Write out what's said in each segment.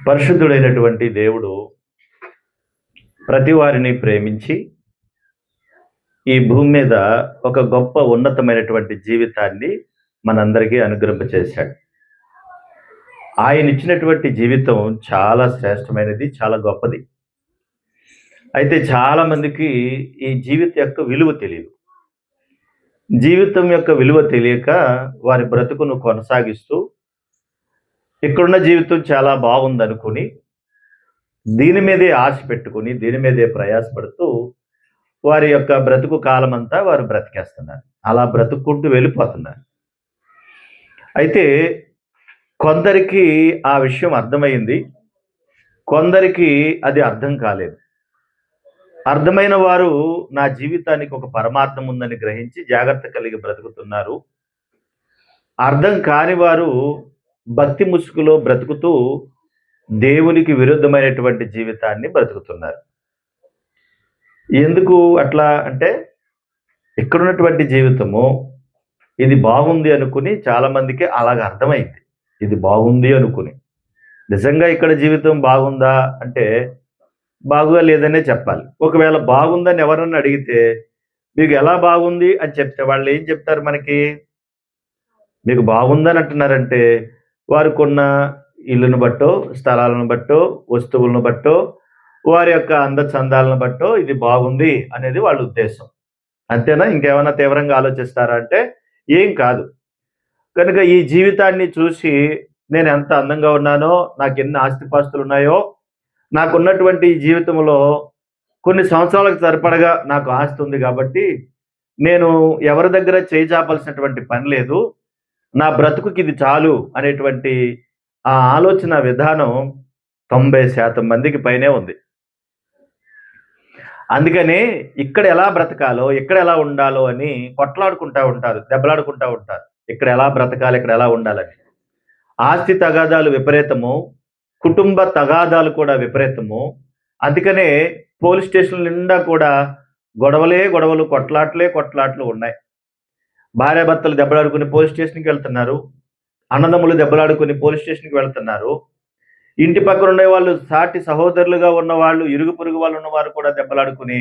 పరిశుద్ధుడైనటువంటి దేవుడు ప్రతి వారిని ప్రేమించి ఈ భూమి మీద ఒక గొప్ప ఉన్నతమైనటువంటి జీవితాన్ని మనందరికీ అనుగ్రహింపచేశాడు. ఆయన ఇచ్చినటువంటి జీవితం చాలా శ్రేష్టమైనది, చాలా గొప్పది. అయితే చాలా మందికి ఈ జీవితం యొక్క విలువ తెలియదు. జీవితం యొక్క విలువ తెలియక వారి బ్రతుకును కొనసాగిస్తూ ఇక్కడున్న జీవితం చాలా బాగుందనుకుని దీని మీదే ఆశ పెట్టుకుని దీని మీదే ప్రయాసపడుతూ వారి యొక్క బ్రతుకు కాలం అంతా వారు బ్రతికేస్తున్నారు. అలా బ్రతుక్కుంటూ వెళ్ళిపోతున్నారు. అయితే కొందరికి ఆ విషయం అర్థమైంది, కొందరికి అది అర్థం కాలేదు. అర్థమైన వారు నా జీవితానికి ఒక పరమార్థం ఉందని గ్రహించి జాగ్రత్త కలిగి బ్రతుకుతున్నారు. అర్థం కాని వారు భక్తి ముసుగులో బ్రతుకుతూ దేవునికి విరుద్ధమైనటువంటి జీవితాన్ని బ్రతుకుతున్నారు. ఎందుకు అట్లా అంటే ఇక్కడున్నటువంటి జీవితము ఇది బాగుంది అనుకుని చాలామందికి అలాగ అర్థమైంది. ఇది బాగుంది అనుకుని నిజంగా ఇక్కడ జీవితం బాగుందా అంటే బాగుగా లేదనే చెప్పాలి. ఒకవేళ బాగుందని ఎవరన్నా అడిగితే మీకు ఎలా బాగుంది అని చెప్తే వాళ్ళు ఏం చెప్తారు? మనకి మీకు బాగుందని అంటున్నారంటే వారు కొన్న ఇల్లును బట్టో, స్థలాలను బట్టో, వస్తువులను బట్టో, వారి యొక్క అందచందాలను బట్టో ఇది బాగుంది అనేది వాళ్ళ ఉద్దేశం. అంతేనా? ఇంకేమైనా తీవ్రంగా ఆలోచిస్తారా అంటే ఏం కాదు. కనుక ఈ జీవితాన్ని చూసి నేను ఎంత అందంగా ఉన్నానో, నాకు ఎన్ని ఆస్తిపాస్తులు ఉన్నాయో, నాకున్నటువంటి ఈ జీవితంలో కొన్ని సంవత్సరాలకు సరిపడగా నాకు ఆస్తి ఉంది కాబట్టి నేను ఎవరి దగ్గర చేయి చాపాల్సినటువంటి పని లేదు, నా బ్రతుకుకి ఇది చాలు అనేటువంటి ఆ ఆలోచన విధానం 90% మందికి పైనే ఉంది. అందుకని ఇక్కడ ఎలా బ్రతకాలో, ఇక్కడ ఎలా ఉండాలో అని కొట్లాడుకుంటా ఉంటారు, దెబ్బలాడుకుంటా ఉంటారు. ఇక్కడ ఎలా బ్రతకాలి, ఇక్కడ ఎలా ఉండాలని. ఆస్తి తగాదాలు విపరీతము, కుటుంబ తగాదాలు కూడా విపరీతము. అందుకనే పోలీస్ స్టేషన్ల నిండా కూడా గొడవలు, కొట్లాట్లు ఉన్నాయి. భార్యాభర్తలు దెబ్బలాడుకుని పోలీస్ స్టేషన్కి వెళ్తున్నారు, అన్నదమ్ములు దెబ్బలాడుకుని పోలీస్ స్టేషన్కి వెళ్తున్నారు. ఇంటి పక్కన ఉండే వాళ్ళు, సాటి సహోదరులుగా ఉన్నవాళ్ళు, ఇరుగు పొరుగు వాళ్ళు ఉన్నవారు కూడా దెబ్బలాడుకుని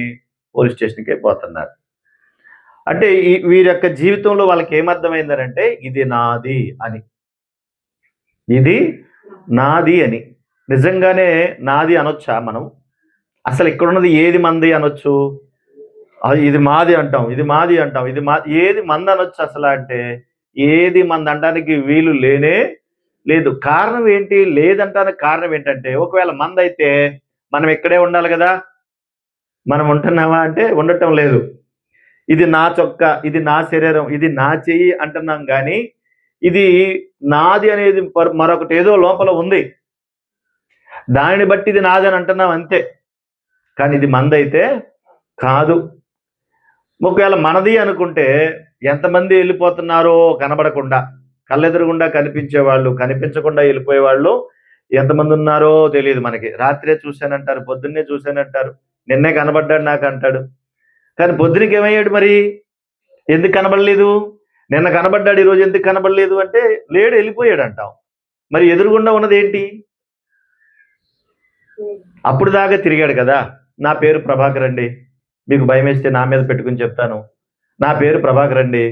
పోలీస్ స్టేషన్కి పోతున్నారు. అంటే వీరి యొక్క జీవితంలో వాళ్ళకి ఏమర్థమైందనంటే ఇది నాది అని, ఇది నాది అని. నిజంగానే నాది అనొచ్చా మనం? అసలు ఇక్కడున్నది ఏది మంది అనొచ్చు? ఇది మాది అంటాం, ఇది మాది అంటాం, ఇది ఏది మంది అనొచ్చు అసలు అంటే ఏది మంది అనడానికి వీలు లేనే లేదు. కారణం ఏంటి? లేదంటానికి కారణం ఏంటంటే ఒకవేళ మంది అయితే మనం ఇక్కడే ఉండాలి కదా. మనం ఉంటున్నామా అంటే ఉండటం లేదు. ఇది నా చొక్క, ఇది నా శరీరం, ఇది నా చెయ్యి అంటున్నాం కానీ ఇది నాది అనేది మరొకటి ఏదో లోపల ఉంది, దానిని బట్టి ఇది నాది అని అంటున్నాం అంతే. కానీ ఇది మంది అయితే కాదు. ఒకవేళ మనది అనుకుంటే ఎంతమంది వెళ్ళిపోతున్నారో కనబడకుండా, కళ్ళెదురుగుండా కనిపించేవాళ్ళు, కనిపించకుండా వెళ్ళిపోయేవాళ్ళు ఎంతమంది ఉన్నారో తెలియదు మనకి. రాత్రే చూశానంటారు, పొద్దున్నే చూశానంటారు, నిన్నే కనబడ్డాడు నాకు అంటాడు. కానీ పొద్దునకి ఏమయ్యాడు మరి? ఎందుకు కనబడలేదు? నిన్న కనబడ్డాడు, ఈరోజు ఎందుకు కనబడలేదు అంటే లేడు, వెళ్ళిపోయాడు అంటాం. మరి ఎదురుగుండా ఉన్నది ఏంటి? అప్పుడు దాకా తిరిగాడు కదా. నా పేరు ప్రభాకర్ అండి, మీకు భయం వేస్తే నా మీద పెట్టుకుని చెప్తాను, నా పేరు ప్రభాకర్ అండి,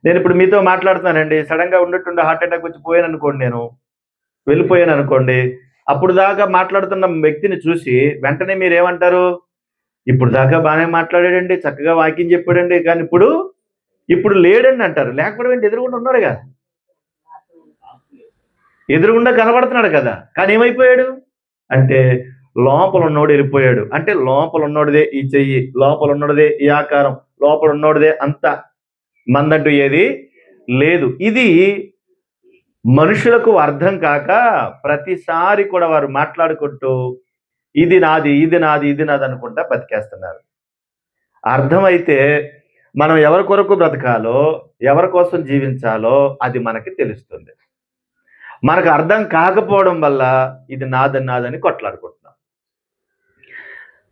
నేను ఇప్పుడు మీతో మాట్లాడుతున్నానండి, సడన్గా ఉన్నట్టుండి హార్ట్ అటాక్ వచ్చి పోయాను అనుకోండి, నేను వెళ్ళిపోయాను అనుకోండి, అప్పుడు దాకా మాట్లాడుతున్న వ్యక్తిని చూసి వెంటనే మీరేమంటారు? ఇప్పుడు దాకా బాగానే మాట్లాడాడండి, చక్కగా వాక్యం చెప్పాడండి, కానీ ఇప్పుడు లేడండి అంటారు. లేకపోవడం ఏంటి? ఎదురుగుండా ఉన్నాడుగా, ఎదురుగుండా కనబడుతున్నాడు కదా. కానీ ఏమైపోయాడు అంటే లోపల ఉన్నోడు వెళ్ళిపోయాడు. అంటే లోపల ఉన్నోడిదే ఈ చెయ్యి, లోపల ఉన్నోడిదే ఈ ఆకారం, లోపల ఉన్నోడిదే అంత, మందంటూ ఏది లేదు. ఇది మనుషులకు అర్థం కాక ప్రతిసారి కూడా వారు మాట్లాడుకుంటూ ఇది నాది, ఇది నాది, ఇది నాది అనుకుంటా బతికేస్తున్నారు. అర్థమైతే మనం ఎవరి కొరకు బ్రతకాలో, ఎవరి కోసం జీవించాలో అది మనకి తెలుస్తుంది. మనకు అర్థం కాకపోవడం వల్ల ఇది నాదని కొట్లాడుకుంటున్నాం.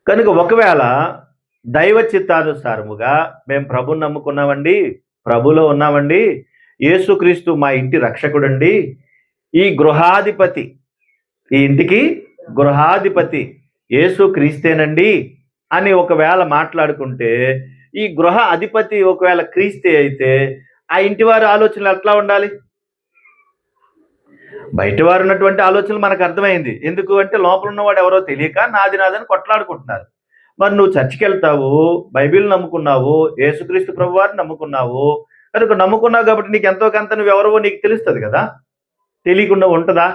కనుక ఒకవేళ దైవ చిత్తానుసారముగా మేము ప్రభుని నమ్ముకున్నామండి, ప్రభులో ఉన్నామండి, యేసుక్రీస్తు మా ఇంటి రక్షకుడండి, ఈ గృహాధిపతి ఈ ఇంటికి గృహాధిపతి యేసు క్రీస్తేనండి అని ఒకవేళ మాట్లాడుకుంటే, ఈ గృహ అధిపతి ఒకవేళ క్రీస్తే అయితే ఆ ఇంటి వారి ఆలోచనలు ఎట్లా ఉండాలి? బయట వారు ఉన్నటువంటి ఆలోచనలు మనకు అర్థమైంది. ఎందుకు అంటే లోపల ఉన్నవాడు ఎవరో తెలియక నాది నాదని కొట్లాడుకుంటున్నారు. మరి నువ్వు చర్చికి వెళ్తావు, బైబిల్ నమ్ముకున్నావు, యేసుక్రీస్తు ప్రభువారిని నమ్ముకున్నావు, కనుక నమ్ముకున్నావు కాబట్టి నీకు ఎంతో కొంత నువ్వెవరవో నీకు తెలుస్తుంది కదా, తెలియకుండా ఉంటుందా?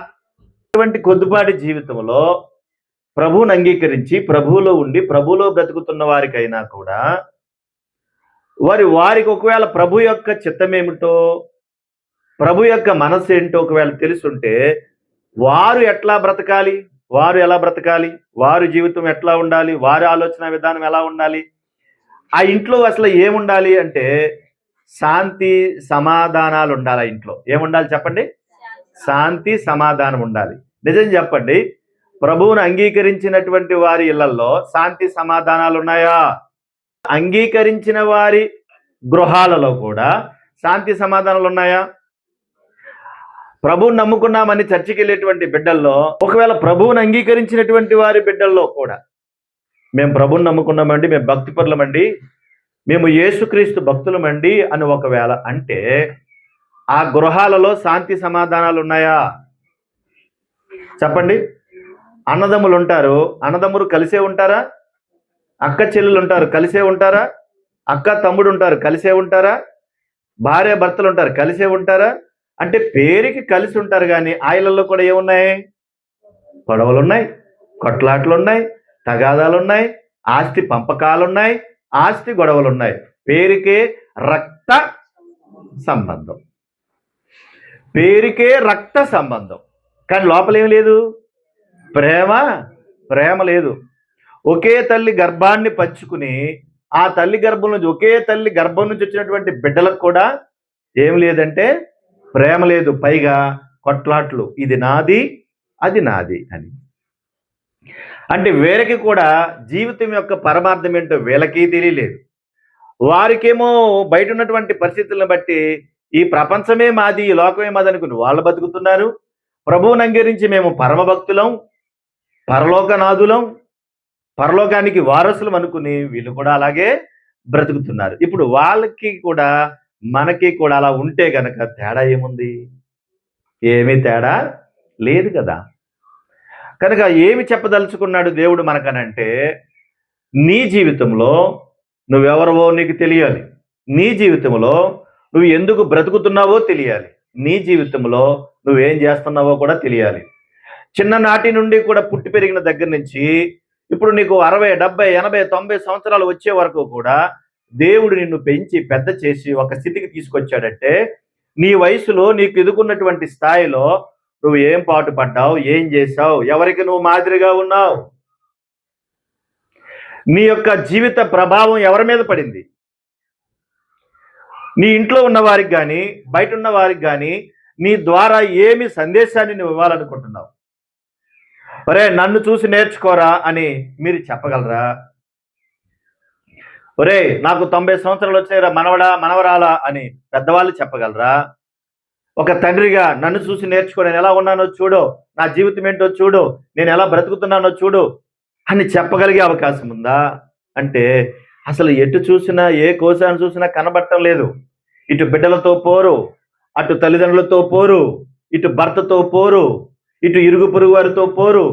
ఇటువంటి కొద్దిపాటి జీవితంలో ప్రభువుని అంగీకరించి ప్రభువులో ఉండి ప్రభువులో బ్రతుకుతున్న వారికైనా కూడా వారికి ఒకవేళ ప్రభు యొక్క చిత్తమేమిటో, ప్రభు యొక్క మనస్సు ఏంటో ఒకవేళ తెలుసుంటే వారు ఎట్లా బ్రతకాలి, వారు ఎలా బ్రతకాలి, వారి జీవితం ఎట్లా ఉండాలి, వారి ఆలోచన విధానం ఎలా ఉండాలి, ఆ ఇంట్లో అసలు ఏముండాలి అంటే శాంతి సమాధానాలు ఉండాలి. ఆ ఇంట్లో ఏముండాలి చెప్పండి? శాంతి సమాధానం ఉండాలి. నిజం చెప్పండి, ప్రభువును అంగీకరించినటువంటి వారి ఇళ్లలో శాంతి సమాధానాలు ఉన్నాయా? అంగీకరించిన వారి గృహాలలో కూడా శాంతి సమాధానాలు ఉన్నాయా? ప్రభువుని నమ్ముకున్నామని చర్చికి వెళ్ళేటువంటి బిడ్డల్లో ఒకవేళ ప్రభువుని అంగీకరించినటువంటి వారి బిడ్డల్లో కూడా మేము ప్రభువుని నమ్ముకున్నామండి, మేము భక్తిపరులమండి, మేము యేసుక్రీస్తు భక్తులమండి అని ఒకవేళ అంటే ఆ గృహాలలో శాంతి సమాధానాలు ఉన్నాయా చెప్పండి? అన్నదమ్ములు ఉంటారు, అన్నదమ్ములు కలిసే ఉంటారా? అక్క చెల్లెలు ఉంటారు, కలిసే ఉంటారా? అక్క తమ్ముడు ఉంటారు, కలిసే ఉంటారా? భార్య భర్తలు ఉంటారు, కలిసే ఉంటారా? అంటే పేరుకి కలిసి ఉంటారు, కానీ ఆయలలో కూడా ఏమున్నాయి? గొడవలు ఉన్నాయి, కొట్లాట్లు ఉన్నాయి, తగాదాలు ఉన్నాయి, ఆస్తి పంపకాలు ఉన్నాయి, ఆస్తి గొడవలు ఉన్నాయి. పేరుకే రక్త సంబంధం, పేరుకే రక్త సంబంధం, కానీ లోపల ఏం లేదు, ప్రేమ లేదు. ఒకే తల్లి గర్భాన్ని పంచుకుని ఆ తల్లి గర్భం నుంచి ఒకే తల్లి గర్భం నుంచి వచ్చినటువంటి బిడ్డలకు కూడా ఏం లేదంటే ప్రేమ లేదు. పైగా కొట్లాట్లు, ఇది నాది అది నాది అని. అంటే వీరికి కూడా జీవితం యొక్క పరమార్థం ఏంటో వీళ్ళకి తెలియలేదు. వారికేమో బయట ఉన్నటువంటి పరిస్థితులను బట్టి ఈ ప్రపంచమే మాది, ఈ లోకమే మాది అనుకుని వాళ్ళు బతుకుతున్నారు. ప్రభువుని అంగీకరించి మేము పరమభక్తులం, పరలోకనాథులం, పరలోకానికి వారసులం అనుకుని వీళ్ళు కూడా అలాగే బ్రతుకుతున్నారు. ఇప్పుడు వాళ్ళకి కూడా మనకి కూడా అలా ఉంటే గనక తేడా ఏముంది? ఏమీ తేడా లేదు కదా. కనుక ఏమి చెప్పదలుచుకున్నాడు దేవుడు మనకనంటే, నీ జీవితంలో నువ్వెవరవో నీకు తెలియాలి, నీ జీవితంలో నువ్వు ఎందుకు బ్రతుకుతున్నావో తెలియాలి, నీ జీవితంలో నువ్వేం చేస్తున్నావో కూడా తెలియాలి. చిన్ననాటి నుండి కూడా పుట్టి పెరిగిన దగ్గర నుంచి ఇప్పుడు నీకు 60, 70, 80, 90 సంవత్సరాలు వచ్చే వరకు కూడా దేవుడు నిన్ను పెంచి పెద్ద చేసి ఒక స్థితికి తీసుకొచ్చాడంటే నీ వయసులో నీకు ఎదుగున్నటువంటి స్థాయిలో నువ్వు ఏం పాటు పడ్డావు, ఏం చేశావు, ఎవరికి నువ్వు మాదిరిగా ఉన్నావు, నీ యొక్క జీవిత ప్రభావం ఎవరి మీద పడింది? నీ ఇంట్లో ఉన్న వారికి కానీ బయట ఉన్న వారికి కానీ నీ ద్వారా ఏమి సందేశాన్ని నువ్వు ఇవ్వాలనుకుంటున్నావు? ఒరే నన్ను చూసి నేర్చుకోరా అని మీరు చెప్పగలరా? ఒరే నాకు 90 సంవత్సరాలు వచ్చాయిరా మనవడా మనవరాలా అని పెద్దవాళ్ళు చెప్పగలరా? ఒక తండ్రిగా నన్ను చూసి నేర్చుకో, నేను ఎలా ఉన్నానో చూడు, నా జీవితం ఏంటో చూడు, నేను ఎలా బ్రతుకుతున్నానో చూడు అని చెప్పగలిగే అవకాశం ఉందా? అంటే అసలు ఎటు చూసినా ఏ కోశాన్ని చూసినా కనబడటం లేదు. ఇటు బిడ్డలతో పోరు, అటు తల్లిదండ్రులతో పోరు, ఇటు భర్తతో పోరు, ఇటు ఇరుగు పొరుగు వారితో పోరు,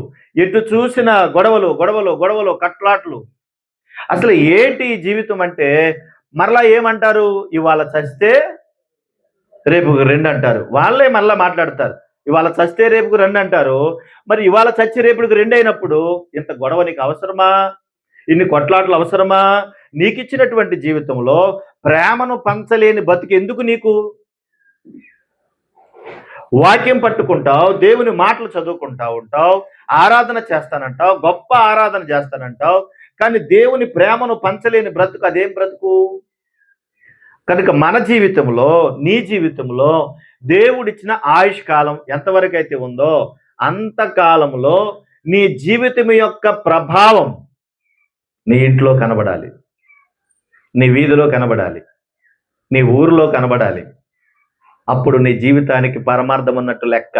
ఎటు చూసినా గొడవలు గొడవలు గొడవలు కట్లాట్లు. అసలు ఏంటి జీవితం అంటే మరలా ఏమంటారు? ఇవాళ చస్తే రేపు రెండు అంటారు. వాళ్ళే మరలా మాట్లాడతారు, ఇవాళ చస్తే రేపుకు రెండు అంటారు. మరి ఇవాళ చచ్చి రేపుడికి రెండు అయినప్పుడు ఇంత గొడవ నీకు అవసరమా? ఇన్ని కొట్లాట్లు అవసరమా? నీకిచ్చినటువంటి జీవితంలో ప్రేమను పంచలేని బతికి ఎందుకు నీకు? వాక్యం పట్టుకుంటావు, దేవుని మాటలు చదువుకుంటా ఉంటావు, ఆరాధన చేస్తానంటావు, గొప్ప ఆరాధన చేస్తానంటావు, కానీ దేవుని ప్రేమను పంచలేని బ్రతుకు అదేం బ్రతుకు? కనుక మన జీవితంలో నీ జీవితంలో దేవుడిచ్చిన ఆయుష్ కాలం ఎంతవరకు అయితే ఉందో అంతకాలంలో నీ జీవితం యొక్క ప్రభావం నీ ఇంట్లో కనబడాలి, నీ వీధిలో కనబడాలి, నీ ఊరిలో కనబడాలి. అప్పుడు నీ జీవితానికి పరమార్థం ఉన్నట్టు లెక్క.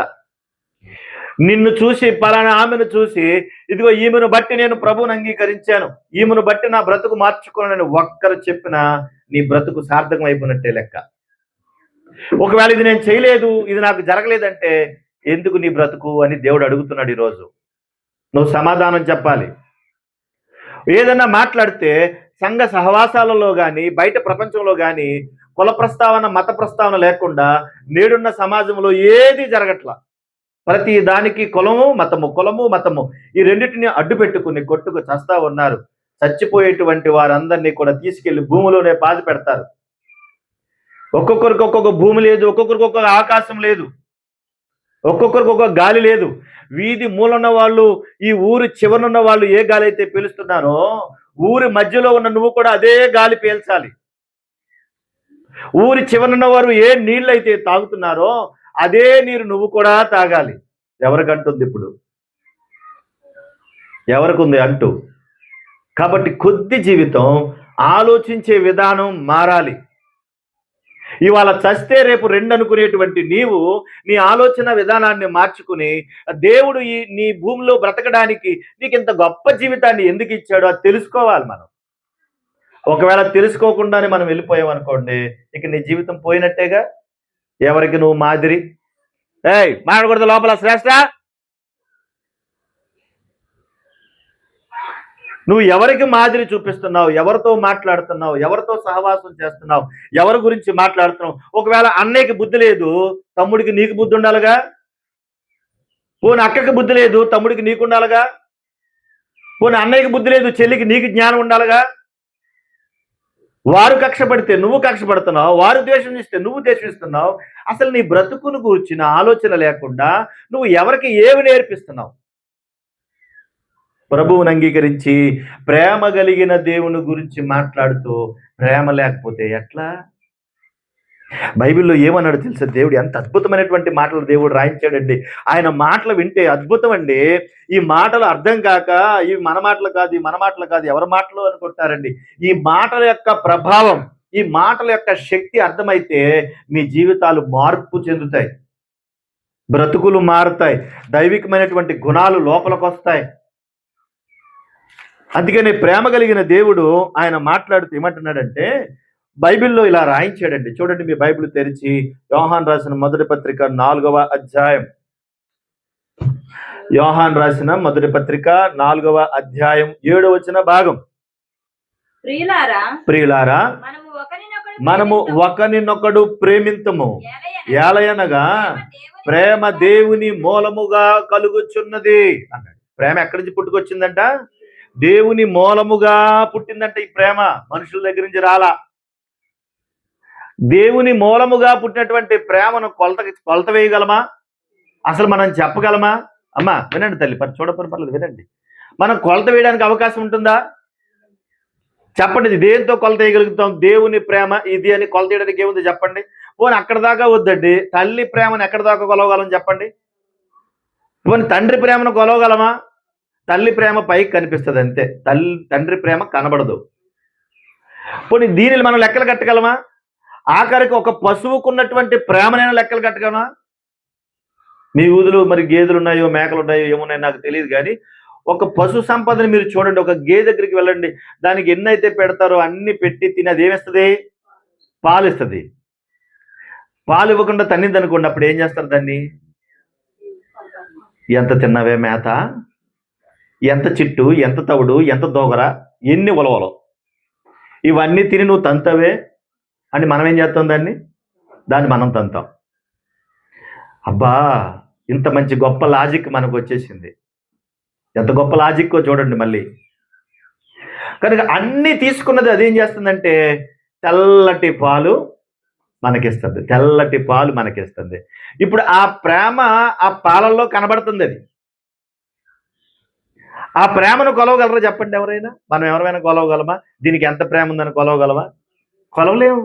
నిన్ను చూసి, పలానా ఆమెను చూసి, ఇదిగో ఈమెను బట్టి నేను ప్రభువుని అంగీకరించాను, ఈమెను బట్టి నా బ్రతుకు మార్చుకున్నానని ఒక్కరు చెప్పినా నీ బ్రతుకు సార్థకం అయిపోయినట్టే లెక్క. ఒకవేళ ఇది నేను చేయలేదు, ఇది నాకు జరగలేదంటే ఎందుకు నీ బ్రతుకు అని దేవుడు అడుగుతున్నాడు ఈరోజు. నువ్వు సమాధానం చెప్పాలి. ఏదన్నా మాట్లాడితే సంఘ సహవాసాలలో కానీ, బయట ప్రపంచంలో కానీ కుల ప్రస్తావన, మత ప్రస్తావన లేకుండా నేడున్న సమాజంలో ఏది జరగట్లా. ప్రతి దానికి కులము మతము ఈ రెండింటిని అడ్డు పెట్టుకుని కొట్టుకు చస్తా ఉన్నారు. చచ్చిపోయేటువంటి వారందరినీ కూడా తీసుకెళ్లి భూమిలోనే పాతి పెడతారు. ఒక్కొక్కరికి ఒక్కొక్క భూమి లేదు, ఒక్కొక్కరికి ఒక్కొక్క ఆకాశం లేదు, ఒక్కొక్కరికి ఒక్కొక్క గాలి లేదు. వీధి మూలన్న వాళ్ళు, ఈ ఊరి చివరనున్న వాళ్ళు ఏ గాలి అయితే పీలుస్తున్నారో, ఊరి మధ్యలో ఉన్న నువ్వు కూడా అదే గాలి పీల్చాలి. ఊరి చివరనున్న వారు ఏ నీళ్ళు అయితే తాగుతున్నారో అదే నీరు నువ్వు కూడా తాగాలి. ఎవరికంటుంది ఇప్పుడు? ఎవరికి ఉంది అంటూ? కాబట్టి కొద్ది జీవితం, ఆలోచించే విధానం మారాలి. ఇవాళ చస్తే రేపు రెండు అనుకునేటువంటి నీవు నీ ఆలోచన విధానాన్ని మార్చుకుని, దేవుడు నీ భూమిలో బ్రతకడానికి నీకు ఇంత గొప్ప జీవితాన్ని ఎందుకు ఇచ్చాడో అది తెలుసుకోవాలి మనం. ఒకవేళ తెలుసుకోకుండానే మనం వెళ్ళిపోయామనుకోండి, ఇక నీ జీవితం పోయినట్టేగా. ఎవరికి నువ్వు మాదిరి? మాట్లాడకూడదు లోపల శ్రేష్ట. నువ్వు ఎవరికి మాదిరి చూపిస్తున్నావు? ఎవరితో మాట్లాడుతున్నావు? ఎవరితో సహవాసం చేస్తున్నావు? ఎవరి గురించి మాట్లాడుతున్నావు? ఒకవేళ అన్నయ్యకి బుద్ధి లేదు, తమ్ముడికి నీకు బుద్ధి ఉండాలిగా. పోనీ అక్కకి బుద్ధి లేదు, తమ్ముడికి నీకు ఉండాలిగా. పోనీ అన్నయ్యకి బుద్ధి లేదు, చెల్లికి నీకు జ్ఞానం ఉండాలిగా. వారు కక్ష పడితే నువ్వు కక్ష పడుతున్నావు, వారు ద్వేషం ఇస్తే నువ్వు ద్వేషిస్తున్నావు. అసలు నీ బ్రతుకును గురించిన ఆలోచన లేకుండా నువ్వు ఎవరికి ఏమి నేర్పిస్తున్నావు? ప్రభువుని అంగీకరించి ప్రేమ కలిగిన దేవుని గురించి మాట్లాడుతూ ప్రేమ లేకపోతే ఎట్లా? బైబిల్లో ఏమన్నాడు తెలుసా? దేవుడు ఎంత అద్భుతమైనటువంటి మాటలు దేవుడు రాయించాడండి. ఆయన మాటలు వింటే అద్భుతం అండి. ఈ మాటలు అర్థం కాక ఇవి మన మాటలు కాదు, ఎవరి మాటలు అనుకుంటారండి. ఈ మాటల యొక్క ప్రభావం, ఈ మాటల యొక్క శక్తి అర్థమైతే మీ జీవితాలు మార్పు చెందుతాయి, బ్రతుకులు మారుతాయి, దైవికమైనటువంటి గుణాలు లోపలికి వస్తాయి. అందుకని ప్రేమ కలిగిన దేవుడు ఆయన మాట్లాడుతూ ఏమంటున్నాడంటే, బైబిల్లో ఇలా రాయించాడండి. చూడండి, మీ బైబిల్ తెరిచి యోహాన్ రాసిన మొదటి పత్రిక 4వ అధ్యాయం. యోహాన్ రాసిన మొదటి పత్రిక 4వ అధ్యాయం 7వ వచన భాగం. ప్రియులారా, మనము ఒకరినొకడు ప్రేమింతము, ఏలయనగా ప్రేమ దేవుని మూలముగా కలుగుచున్నది అన్నాడు. ప్రేమ ఎక్కడి నుంచి పుట్టుకొచ్చిందంట? దేవుని మూలముగా పుట్టిందంట. ఈ ప్రేమ మనుషుల దగ్గర నుంచి రాలా. దేవుని మూలముగా పుట్టినటువంటి ప్రేమను కొలత వేయగలమా? అసలు మనం చెప్పగలమా? అమ్మా వినండి తల్లి, చూడపర్లేదు వినండి. మనం కొలత వేయడానికి అవకాశం ఉంటుందా? చెప్పండి, దేంతో కొలత వేయగలుగుతాం? దేవుని ప్రేమ ఇది అని కొలత వేయడానికి ఏముంది చెప్పండి? పోనీ అక్కడ దాకా వద్దండి, తల్లి ప్రేమను ఎక్కడ దాకా కొలవగలం చెప్పండి? పోనీ తండ్రి ప్రేమను కొలవగలమా? తల్లి ప్రేమ పైకి కనిపిస్తుంది అంతే, తండ్రి ప్రేమ కనబడదు. పోనీ దీనిని మనం లెక్కలు కట్టగలమా? ఆఖరికి ఒక పశువుకున్నటువంటి ప్రేమనైనా లెక్కలు కట్టగలమా? మీ ఊదులు మరి గేదెలు ఉన్నాయో మేకలు ఉన్నాయో ఏమున్నాయో నాకు తెలియదు, కానీ ఒక పశు సంపదని మీరు చూడండి. ఒక గేదె దగ్గరికి వెళ్ళండి, దానికి ఎన్నైతే పెడతారో అన్ని పెట్టి తిని అది ఏమిస్తుంది? పాలు ఇస్తుంది. పాలు ఇవ్వకుండా తన్నింది అనుకోండి, అప్పుడు ఏం చేస్తారు దాన్ని? ఎంత తిన్నవే మేత, ఎంత చిట్టు, ఎంత తవుడు, ఎంత దోగర, ఎన్ని ఉలవలు, ఇవన్నీ తిని నువ్వు తంతవే అని మనం ఏం చేస్తాం? దాన్ని మనం తంతాం. అబ్బా, ఇంత మంచి గొప్ప లాజిక్ మనకు వచ్చేసింది. ఎంత గొప్ప లాజిక్కో చూడండి మళ్ళీ. కనుక అన్నీ తీసుకున్నది అదేం చేస్తుందంటే తెల్లటి పాలు మనకిస్తుంది, తెల్లటి పాలు మనకిస్తుంది. ఇప్పుడు ఆ ప్రేమ ఆ పాలల్లో కనబడుతుంది. అది ఆ ప్రేమను కొలవగలరా చెప్పండి ఎవరైనా? మనం ఎవరైనా కొలవగలమా? దీనికి ఎంత ప్రేమ ఉందని కొలవగలమా? కొలవలేము.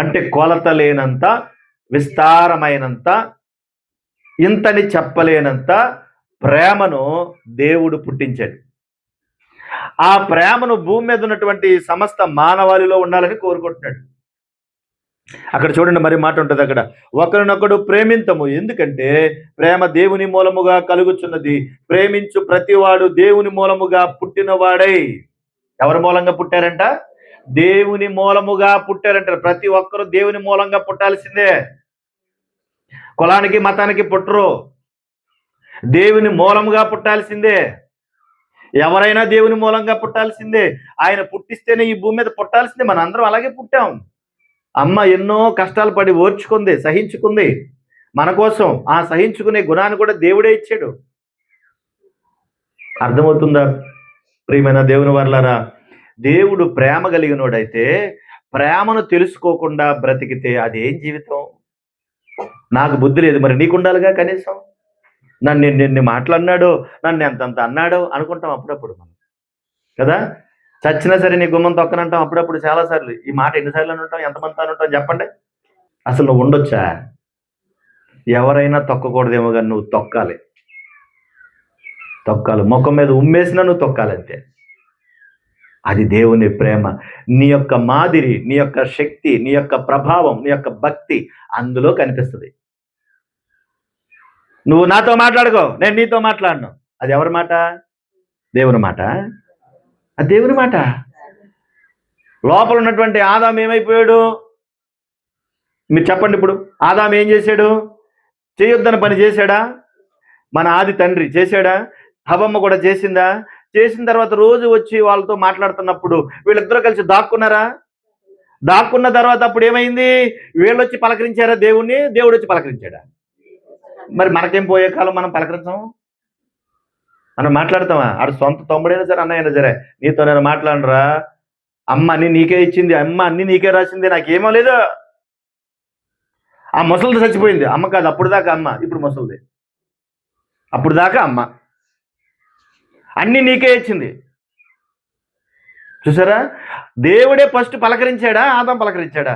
అంటే కొలత లేనంత, విస్తారమైనంత, ఇంతని చెప్పలేనంత ప్రేమను దేవుడు పుట్టించాడు. ఆ ప్రేమను భూమి మీద ఉన్నటువంటి సమస్త మానవాళిలో ఉండాలని కోరుకుంటున్నాడు. అక్కడ చూడండి, మరి మాట ఉంటుంది అక్కడ, ఒకరినొకడు ప్రేమింతము, ఎందుకంటే ప్రేమ దేవుని మూలముగా కలుగుచున్నది, ప్రేమించు ప్రతివాడు దేవుని మూలముగా పుట్టినవాడై. ఎవరి మూలంగా పుట్టారంట? దేవుని మూలముగా పుట్టారంట. ప్రతి ఒక్కరు దేవుని మూలంగా పుట్టాల్సిందే, కులానికి మతానికి పుట్టరు, దేవుని మూలముగా పుట్టాల్సిందే. ఎవరైనా దేవుని మూలంగా పుట్టాల్సిందే. ఆయన పుట్టిస్తేనే ఈ భూమి మీద పుట్టాల్సిందే. మన అందరం అలాగే పుట్టాం. అమ్మ ఎన్నో కష్టాలు పడి ఓర్చుకుంది, సహించుకుంది మన కోసం. ఆ సహించుకునే గుణాన్ని కూడా దేవుడే ఇచ్చాడు. అర్థమవుతుందా ప్రియమైన దేవుని వర్లారా? దేవుడు ప్రేమ కలిగినోడైతే ప్రేమను తెలుసుకోకుండా బ్రతికితే అదేం జీవితం? నాకు బుద్ధి లేదు, మరి నీకుండాలిగా కనీసం. నిన్ను మాట్లాడినాడో, నన్ను ఎంతంత అన్నాడో అనుకుంటాం అప్పుడప్పుడు మనం కదా. చచ్చినా సరే నీ గుమ్మం తొక్కనంటాం అప్పుడప్పుడు చాలాసార్లు. ఈ మాట ఎన్నిసార్లు అని ఉంటాం, ఎంతమంది అని ఉంటాం చెప్పండి. అసలు నువ్వు ఉండొచ్చా? ఎవరైనా తొక్కకూడదేమో కానీ నువ్వు తొక్కాలి. ముఖం మీద ఉమ్మేసినా నువ్వు తొక్కాలి అంతే. అది దేవుని ప్రేమ. నీ యొక్క మాదిరి, నీ యొక్క శక్తి, నీ యొక్క ప్రభావం, నీ యొక్క భక్తి అందులో కనిపిస్తుంది. నువ్వు నాతో మాట్లాడుకో, నేను నీతో మాట్లాడను, అది ఎవరి మాట? దేవుని మాట. అది దేవుని మాట. లోపల ఉన్నటువంటి ఆదాం ఏమైపోయాడు? మీరు చెప్పండి. ఇప్పుడు ఆదాం ఏం చేశాడు? చేయొద్దని పని చేశాడా? మన ఆది తండ్రి చేశాడా? హవ్వమ్మ కూడా చేసిందా? చేసిన తర్వాత రోజు వచ్చి వాళ్ళతో మాట్లాడుతున్నప్పుడు వీళ్ళిద్దరూ కలిసి దాక్కున్నారా? దాక్కున్న తర్వాత అప్పుడు ఏమైంది? వీళ్ళు వచ్చి పలకరించారా దేవుణ్ణి? దేవుడు వచ్చి పలకరించాడా? మరి మనకేం పోయే కాలం మనం పలకరించాము? మనం మాట్లాడతామా? ఆడు సొంత తమ్ముడైనా సరే, అన్నయ్యైనా సరే, నీతో నేను మాట్లాడరా, అమ్మ అన్ని నీకే ఇచ్చింది, అమ్మ అన్ని నీకే రాసింది, నాకేమో లేదు. ఆ ముసలిది చచ్చిపోయింది, అమ్మ కాదు, అప్పుడు దాకా అమ్మ, ఇప్పుడు ముసలిది. అప్పుడు దాకా అమ్మ, అన్ని నీకే ఇచ్చింది. చూసారా? దేవుడే ఫస్ట్ పలకరించాడా? ఆదాం పలకరించాడా?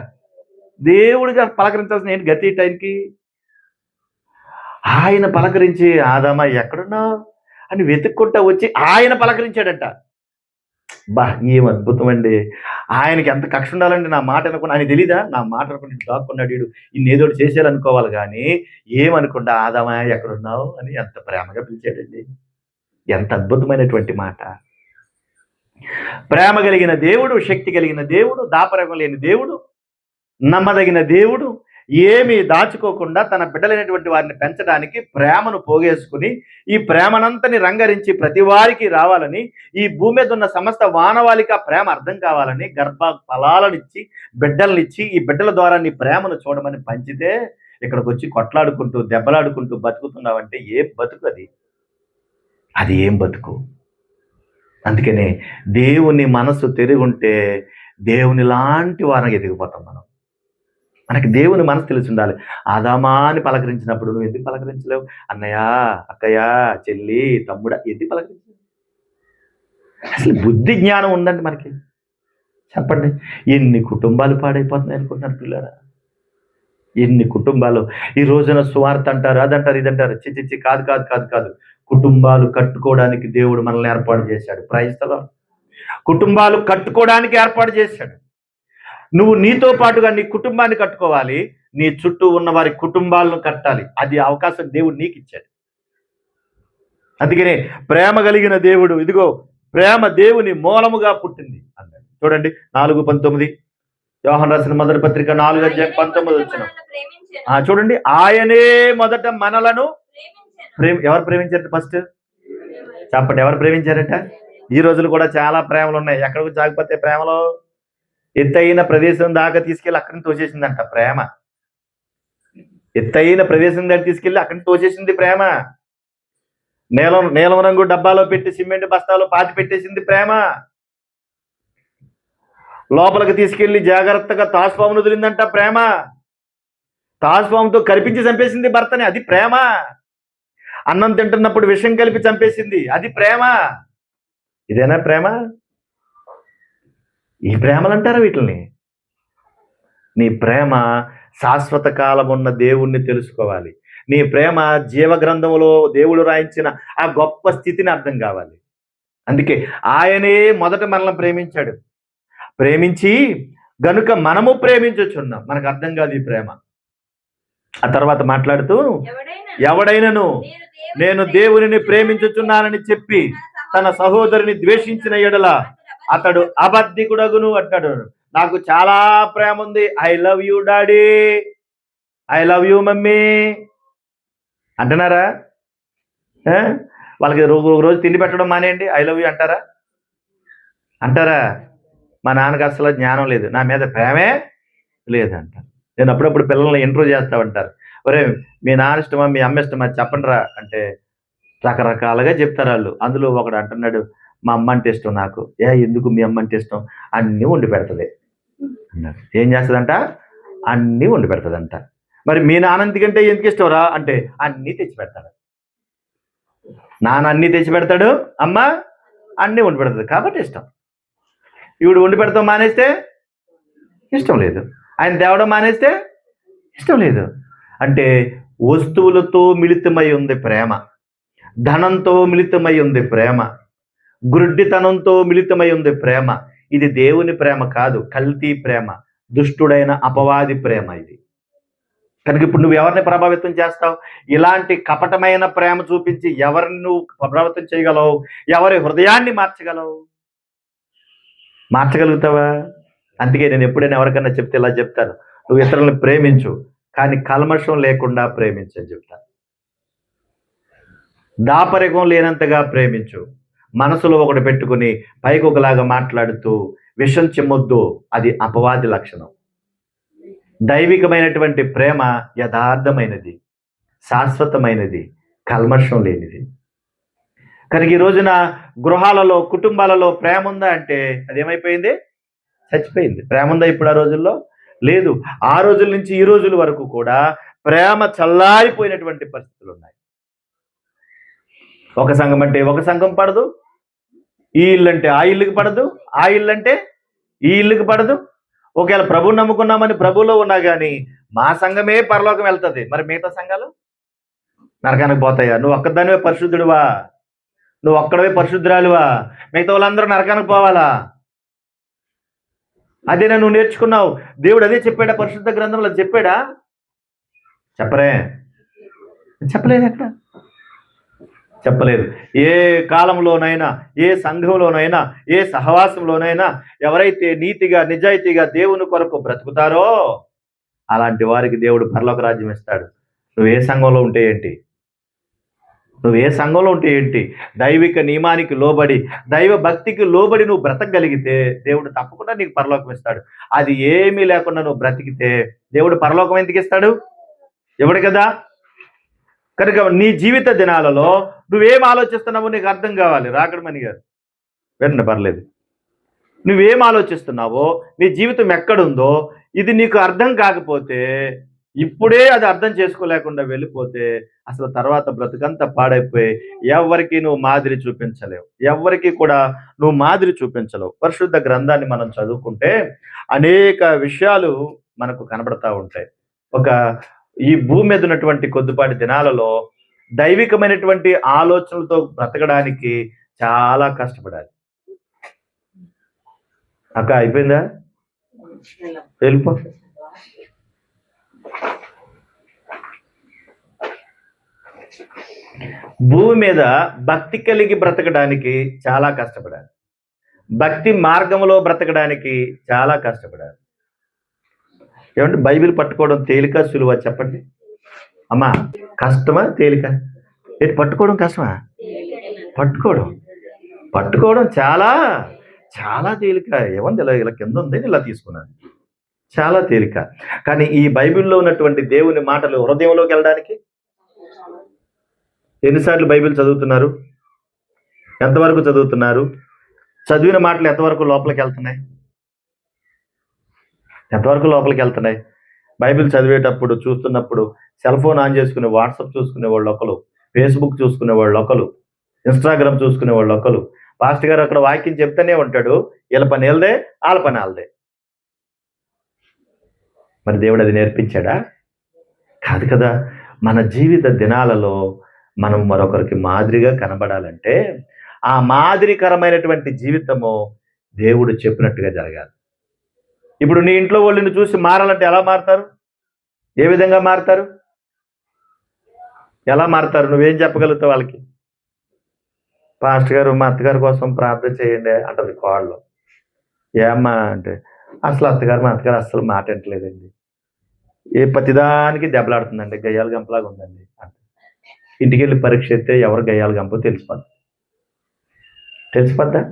దేవుడిగా పలకరించాల్సిన ఏంటి గతి టైంకి? ఆయన పలకరించి ఆదామా ఎక్కడున్నావు అని వెతుక్కుంటా వచ్చి ఆయన పలకరించాడట. బా, ఏం అద్భుతం అండి. ఆయనకి ఎంత కక్ష ఉండాలండి. నా మాట అనుకున్నా, ఆయన తెలీదా? నా మాట అనుకుని దాక్కున్నాడు వీడు, ఇన్నేదోటి చేసేయాలనుకోవాలి కానీ ఏమనుకుండా ఆదామా ఎక్కడున్నావు అని ఎంత ప్రేమగా పిలిచాడండి. ఎంత అద్భుతమైనటువంటి మాట. ప్రేమ కలిగిన దేవుడు, శక్తి కలిగిన దేవుడు, దాపరికం లేని దేవుడు, నమ్మదగిన దేవుడు, ఏమీ దాచుకోకుండా తన బిడ్డలైనటువంటి వారిని పెంచడానికి ప్రేమను పోగేసుకుని ఈ ప్రేమనంతని రంగరించి ప్రతి వారికి రావాలని, ఈ భూమి మీద ఉన్న సమస్త మానవాళికి ఆ ప్రేమ అర్థం కావాలని గర్భ ఫలాలనిచ్చి బిడ్డలనిచ్చి ఈ బిడ్డల ద్వారా నీ ప్రేమను చూడమని పంచితే ఇక్కడికి వచ్చి కొట్లాడుకుంటూ దెబ్బలాడుకుంటూ బతుకుతున్నావంటే ఏం బతుకు అది? అది ఏం బతుకు? అందుకనే దేవుని మనసు తిరుగుంటే దేవుని లాంటి వారికి ఎదిగిపోతాం మనం. మనకి దేవుని మనసు తెలిసి ఉండాలి. ఆదామా అని పలకరించినప్పుడు నువ్వు ఎందుకు పలకరించలేవు? అన్నయ్య, అక్కయ్య, చెల్లి, తమ్ముడ ఎందుకు పలకరించలేవు? అసలు బుద్ధి జ్ఞానం ఉందండి మనకి? చెప్పండి. ఎన్ని కుటుంబాలు పాడైపోతున్నాయి అనుకుంటున్నారు పిల్లరా? ఎన్ని కుటుంబాలు ఈ రోజున సువార్త అంటారు, అదంటారు, ఇదంటారు. చిచ్చి కాదు కాదు కాదు కాదు. కుటుంబాలు కట్టుకోవడానికి దేవుడు మనల్ని ఏర్పాటు చేశాడు. Praise the lord. కుటుంబాలు కట్టుకోవడానికి ఏర్పాటు చేశాడు. నువ్వు నీతో పాటుగా నీ కుటుంబాన్ని కట్టుకోవాలి, నీ చుట్టూ ఉన్న వారి కుటుంబాలను కట్టాలి. అది అవకాశం దేవుడు నీకు ఇచ్చాడు. అందుకనే ప్రేమ కలిగిన దేవుడు, ఇదిగో ప్రేమ దేవుని మూలముగా పుట్టింది అన్నాడు. చూడండి 4:19, యోహాను రాసిన మొదటి పత్రిక 4:19 చూడండి. ఆయనే మొదట మనలను ఎవరు ప్రేమించారట? ఫస్ట్ చెప్పండి, ఎవరు ప్రేమించారట? ఈ రోజులు కూడా చాలా ప్రేమలు ఉన్నాయి. ఎక్కడికి జాగిపోతే ప్రేమలో ఎత్తైన ప్రదేశం దాకా తీసుకెళ్ళి అక్కడిని తోసేసిందంట ప్రేమ. ఎత్తైన ప్రదేశం దగ్గర తీసుకెళ్ళి అక్కడిని తోసేసింది ప్రేమ. నీలం రంగు డబ్బాలో పెట్టి సిమెంట్ బస్తాలో పాతి పెట్టేసింది ప్రేమ. లోపలికి తీసుకెళ్లి జాగ్రత్తగా తాసుపామును వదిలిందంట ప్రేమ. తాసుపాముతో కరిపించి చంపేసింది భర్తని, అది ప్రేమ. అన్నం తింటున్నప్పుడు విషం కలిపి చంపేసింది, అది ప్రేమ. ఇదేనా ప్రేమ? ఈ ప్రేమలు అంటారా వీటిని? నీ ప్రేమ శాశ్వత కాలం ఉన్న దేవుణ్ణి తెలుసుకోవాలి. నీ ప్రేమ జీవగ్రంథంలో దేవుడు రాయించిన ఆ గొప్ప స్థితిని అర్థం కావాలి. అందుకే ఆయనే మొదట మనల్ని ప్రేమించాడు. ప్రేమించి గనుక మనము ప్రేమించుచున్నాం. మనకు అర్థం కాదు ఈ ప్రేమ. ఆ తర్వాత మాట్లాడుతూ, ఎవడైనను నేను దేవునిని ప్రేమించుచున్నానని చెప్పి తన సహోదరుని ద్వేషించిన ఎడల అతడు అబద్ధికుడగును అంటాడు. నాకు చాలా ప్రేమ ఉంది, I love you daddy, I love you mummy అంటున్నారా? వాళ్ళకి రోజు తిండి పెట్టడం మానేయండి, ఐ లవ్ యూ అంటారా? అంటారా? మా నాన్నకి అసలు జ్ఞానం లేదు, నా మీద ప్రేమే లేదంట. నేను అప్పుడప్పుడు పిల్లల్ని ఇంట్రో చేస్తా ఉంటారు, ఒరే మీ నాన్న ఇష్టమా మీ అమ్మ ఇష్టమా చెప్పండి రా అంటే రకరకాలుగా చెప్తారు వాళ్ళు. అందులో ఒకడు అంటున్నాడు, మా అమ్మ అంటే ఇష్టం నాకు. ఎందుకు మీ అమ్మ అంటే ఇష్టం? అన్నీ వండి పెడుతుంది అన్నాడు. ఏం చేస్తుందంట? అన్నీ వండి పెడుతుందంట. మరి మీ నాన్నందుకంటే ఎందుకు ఇష్టం రా అంటే అన్నీ తెచ్చి పెడతాడు. నాన్న అన్నీ తెచ్చి పెడతాడు, అమ్మ అన్నీ వండి పెడుతుంది కాబట్టి ఇష్టం. ఈవిడు వండి పెడతాం మానేస్తే ఇష్టం లేదు, ఆయన తేవడం మానేస్తే ఇష్టం లేదు. అంటే వస్తువులతో మిళితమై ఉంది ప్రేమ, ధనంతో మిళితమై ఉంది ప్రేమ, గుడ్డితనంతో మిళితమై ఉంది ప్రేమ. ఇది దేవుని ప్రేమ కాదు, కల్తీ ప్రేమ, దుష్టుడైన అపవాది ప్రేమ ఇది. కనుక ఇప్పుడు నువ్వు ఎవరిని ప్రభావితం చేస్తావు? ఇలాంటి కపటమైన ప్రేమ చూపించి ఎవరిని నువ్వు ప్రభావితం చేయగలవు? ఎవరి హృదయాన్ని మార్చగలవు? మార్చగలుగుతావా? అందుకే నేను ఎప్పుడైనా ఎవరికైనా చెప్తే ఇలా చెప్తాను, నువ్వు ఇతరులను ప్రేమించు కానీ కల్మషం లేకుండా ప్రేమించని చెప్తాను. దాపరికం లేనంతగా ప్రేమించు. మనసులో ఒకటి పెట్టుకుని పైకి ఒకలాగా మాట్లాడుతూ విషం చిమ్మొద్దు, అది అపవాది లక్షణం. దైవికమైనటువంటి ప్రేమ యథార్థమైనది, శాశ్వతమైనది, కల్మషం లేనిది. కనుక ఈ రోజున గృహాలలో కుటుంబాలలో ప్రేమ ఉందా అంటే అదేమైపోయింది? చచ్చిపోయింది. ప్రేమ ఉందా ఇప్పుడు ఆ రోజుల్లో? లేదు. ఆ రోజుల నుంచి ఈ రోజుల వరకు కూడా ప్రేమ చల్లారిపోయినటువంటి పరిస్థితులు ఉన్నాయి. ఒక సంఘం అంటే ఒక సంఘం పడదు, ఈ ఇల్లు అంటే ఆ ఇల్లుకి పడదు, ఆ ఇల్లు అంటే ఈ ఇల్లుకి పడదు. ఒకవేళ ప్రభువు నమ్ముకున్నామని ప్రభువులో ఉన్నా కానీ మా సంఘమే పరలోకం వెళ్తుంది, మరి మిగతా సంఘాలు నరకానికి పోతాయా? నువ్వు ఒక్కదానివే పరిశుద్ధుడివా? నువ్వు ఒక్కడవే పరిశుద్ధురాలువా? మిగతా వాళ్ళందరూ నరకానికి పోవాలా? అదేనా నువ్వు నేర్చుకున్నావు? దేవుడు అదే చెప్పాడా? పరిశుద్ధ గ్రంథంలో చెప్పాడా? చెప్పరే, చెప్పలేదు. ఎక్కడ చెప్పలేదు. ఏ కాలంలోనైనా, ఏ సంఘంలోనైనా, ఏ సహవాసంలోనైనా ఎవరైతే నీతిగా నిజాయితీగా దేవుని కొరకు బ్రతుకుతారో అలాంటి వారికి దేవుడు పరలోక రాజ్యం ఇస్తాడు. నువ్వు ఏ సంఘంలో ఉంటే ఏంటి? నువ్వు ఏ సంఘంలో ఉంటే ఏంటి? దైవిక నియమానికి లోబడి, దైవ భక్తికి లోబడి నువ్వు బ్రతకగలిగితే దేవుడు తప్పకుండా నీకు పరలోకం ఇస్తాడు. అది ఏమీ లేకుండా నువ్వు బ్రతికితే దేవుడు పరలోకం ఎందుకు ఇస్తాడు? ఎవడు కదా. కనుక నీ జీవిత దినాలలో నువ్వేం ఆలోచిస్తున్నావో నీకు అర్థం కావాలి. రాకడమని గారు వినండి, పర్లేదు. నువ్వేం ఆలోచిస్తున్నావో, నీ జీవితం ఎక్కడుందో ఇది నీకు అర్థం కాకపోతే, ఇప్పుడే అది అర్థం చేసుకోలేకుండా వెళ్ళిపోతే అసలు తర్వాత బ్రతుకంతా పాడైపోయి ఎవరికి నువ్వు మాదిరి చూపించలేవు, ఎవరికి కూడా నువ్వు మాదిరి చూపించలేవు. పరిశుద్ధ గ్రంథాన్ని మనం చదువుకుంటే అనేక విషయాలు మనకు కనబడతా ఉంటాయి. ఈ భూమి మీద ఉన్నటువంటి కొద్దిపాటి దినాలలో దైవికమైనటువంటి ఆలోచనలతో బ్రతకడానికి చాలా కష్టపడాలి. అక్క అయిపోయిందా? వెళ్ళిపో. భూమి మీద భక్తి కలిగి బ్రతకడానికి చాలా కష్టపడాలి. భక్తి మార్గంలో బ్రతకడానికి చాలా కష్టపడాలి. ఏమంటే బైబిల్ పట్టుకోవడం తేలిక సులువా చెప్పండి అమ్మా? కష్టమా తేలిక? ఏంటి పట్టుకోవడం కష్టమా? పట్టుకోవడం చాలా చాలా తేలిక. ఏముంది, ఇలా కింద ఉంది ఇలా తీసుకున్నాను, చాలా తేలిక. కానీ ఈ బైబిల్లో ఉన్నటువంటి దేవుని మాటలు హృదయంలోకి వెళ్ళడానికి ఎన్నిసార్లు బైబిల్ చదువుతున్నారు? ఎంతవరకు చదువుతున్నారు? చదివిన మాటలు ఎంతవరకు లోపలికి వెళ్తున్నాయి? బైబిల్ చదివేటప్పుడు చూస్తున్నప్పుడు సెల్ ఫోన్ ఆన్ చేసుకునే వాట్సాప్ చూసుకునే వాళ్ళు ఒకరు, ఫేస్బుక్ చూసుకునే వాళ్ళు ఒకరు, ఇన్స్టాగ్రామ్ చూసుకునే వాళ్ళు ఒకరు. పాస్టర్ గారు అక్కడ వాక్యం చెప్తూనే ఉంటాడు, వీళ్ళ పని వీళ్ళదే, వాళ్ళ పని వాళ్ళదే. మరి దేవుడు అది నేర్పించాడా? కాదు కదా. మన జీవిత దినాలలో మనం మరొకరికి మాదిరిగా కనబడాలంటే ఆ మాదిరికరమైనటువంటి జీవితము దేవుడు చెప్పినట్టుగా జరగాలి. ఇప్పుడు నీ ఇంట్లో వాళ్ళని చూసి మారాలంటే ఎలా మారుతారు? ఏ విధంగా మారుతారు? ఎలా మారుతారు? నువ్వేం చెప్పగలుగుతావు వాళ్ళకి? పాస్టర్ గారు మా అత్తగారి కోసం ప్రార్థన చేయండి అంటది కోడలు. ఏమ్మా అంటే, అసలు మా అత్తగారు అస్సలు మాట వింటలేదండి, ఏ ప్రతిదానికి దెబ్బలాడుతుందండి, గయ్యాల గంపలాగా ఉందండి అంట. ఇంటికి వెళ్ళి పరీక్ష ఎత్తే ఎవరు గయ్యాల గంపో తెలిసిపోద్దా?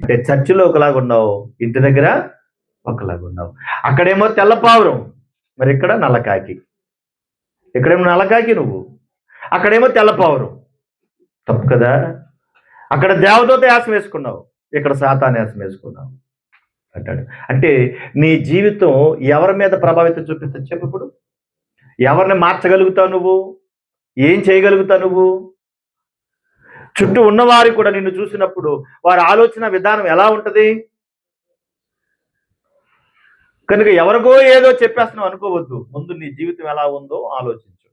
అంటే చర్చిలో ఒకలాగా ఉన్నావు, ఇంటి దగ్గర ఒకలాగా ఉన్నావు. అక్కడేమో తెల్లపావురం, మరి ఇక్కడ నల్లకాకి. ఇక్కడేమో నల్లకాకి నువ్వు, అక్కడేమో తెల్లపావురం. తప్పు కదా? అక్కడ దేవదూత యాసం వేసుకున్నావు, ఇక్కడ సాతాను యాసం వేసుకున్నావు అంటాడు. అంటే నీ జీవితం ఎవరి మీద ప్రభావితం చూపిస్తుంది చెప్పు? ఇప్పుడు ఎవరిని మార్చగలుగుతావు నువ్వు? ఏం చేయగలుగుతావు నువ్వు? చుట్టూ ఉన్నవారు కూడా నిన్ను చూసినప్పుడు వారి ఆలోచన విధానం ఎలా ఉంటుంది? కనుక ఎవరికో ఏదో చెప్పేస్తున్నావు అనుకోవద్దు. ముందు నీ జీవితం ఎలా ఉందో ఆలోచించు,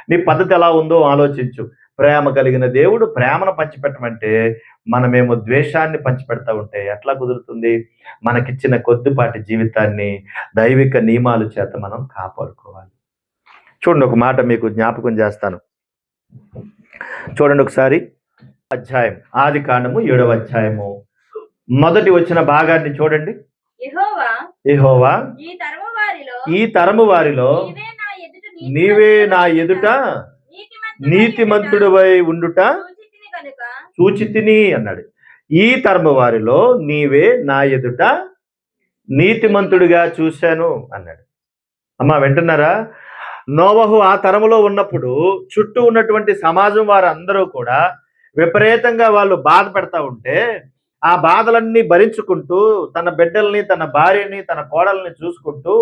నీ పద్ధతి ఎలా ఉందో ఆలోచించు. ప్రేమ కలిగిన దేవుడు ప్రేమను పంచిపెట్టమంటే మనమేమో ద్వేషాన్ని పంచిపెడతా ఉంటే ఎట్లా కుదురుతుంది? మనకిచ్చిన కొద్దిపాటి జీవితాన్ని దైవిక నియమాల చేత మనం కాపాడుకోవాలి. చూడండి, ఒక మాట మీకు జ్ఞాపకం చేస్తాను. చూడండి ఒకసారి, అధ్యాయం ఆదికాండము 7వ అధ్యాయము మొదటి వచ్చిన భాగాన్ని చూడండి. యెహోవా ఈ తరము వారిలో నీవే నా ఎదుట నీతిమంతుడివై ఉండుట సూచితిని అన్నాడు. ఈ తరము వారిలో నీవే నా ఎదుట నీతిమంతుడిగా చూశాను అన్నాడు. అమ్మా వింటున్నారా? నోవహు ఆ తరములో ఉన్నప్పుడు చుట్టూ ఉన్నటువంటి సమాజం వారందరూ కూడా విపరీతంగా వాళ్ళు బాధ పెడతా ఉంటే ఆ బాధలన్నీ భరించుకుంటూ తన బిడ్డల్ని, తన భార్యని, తన కోడల్ని చూసుకుంటూ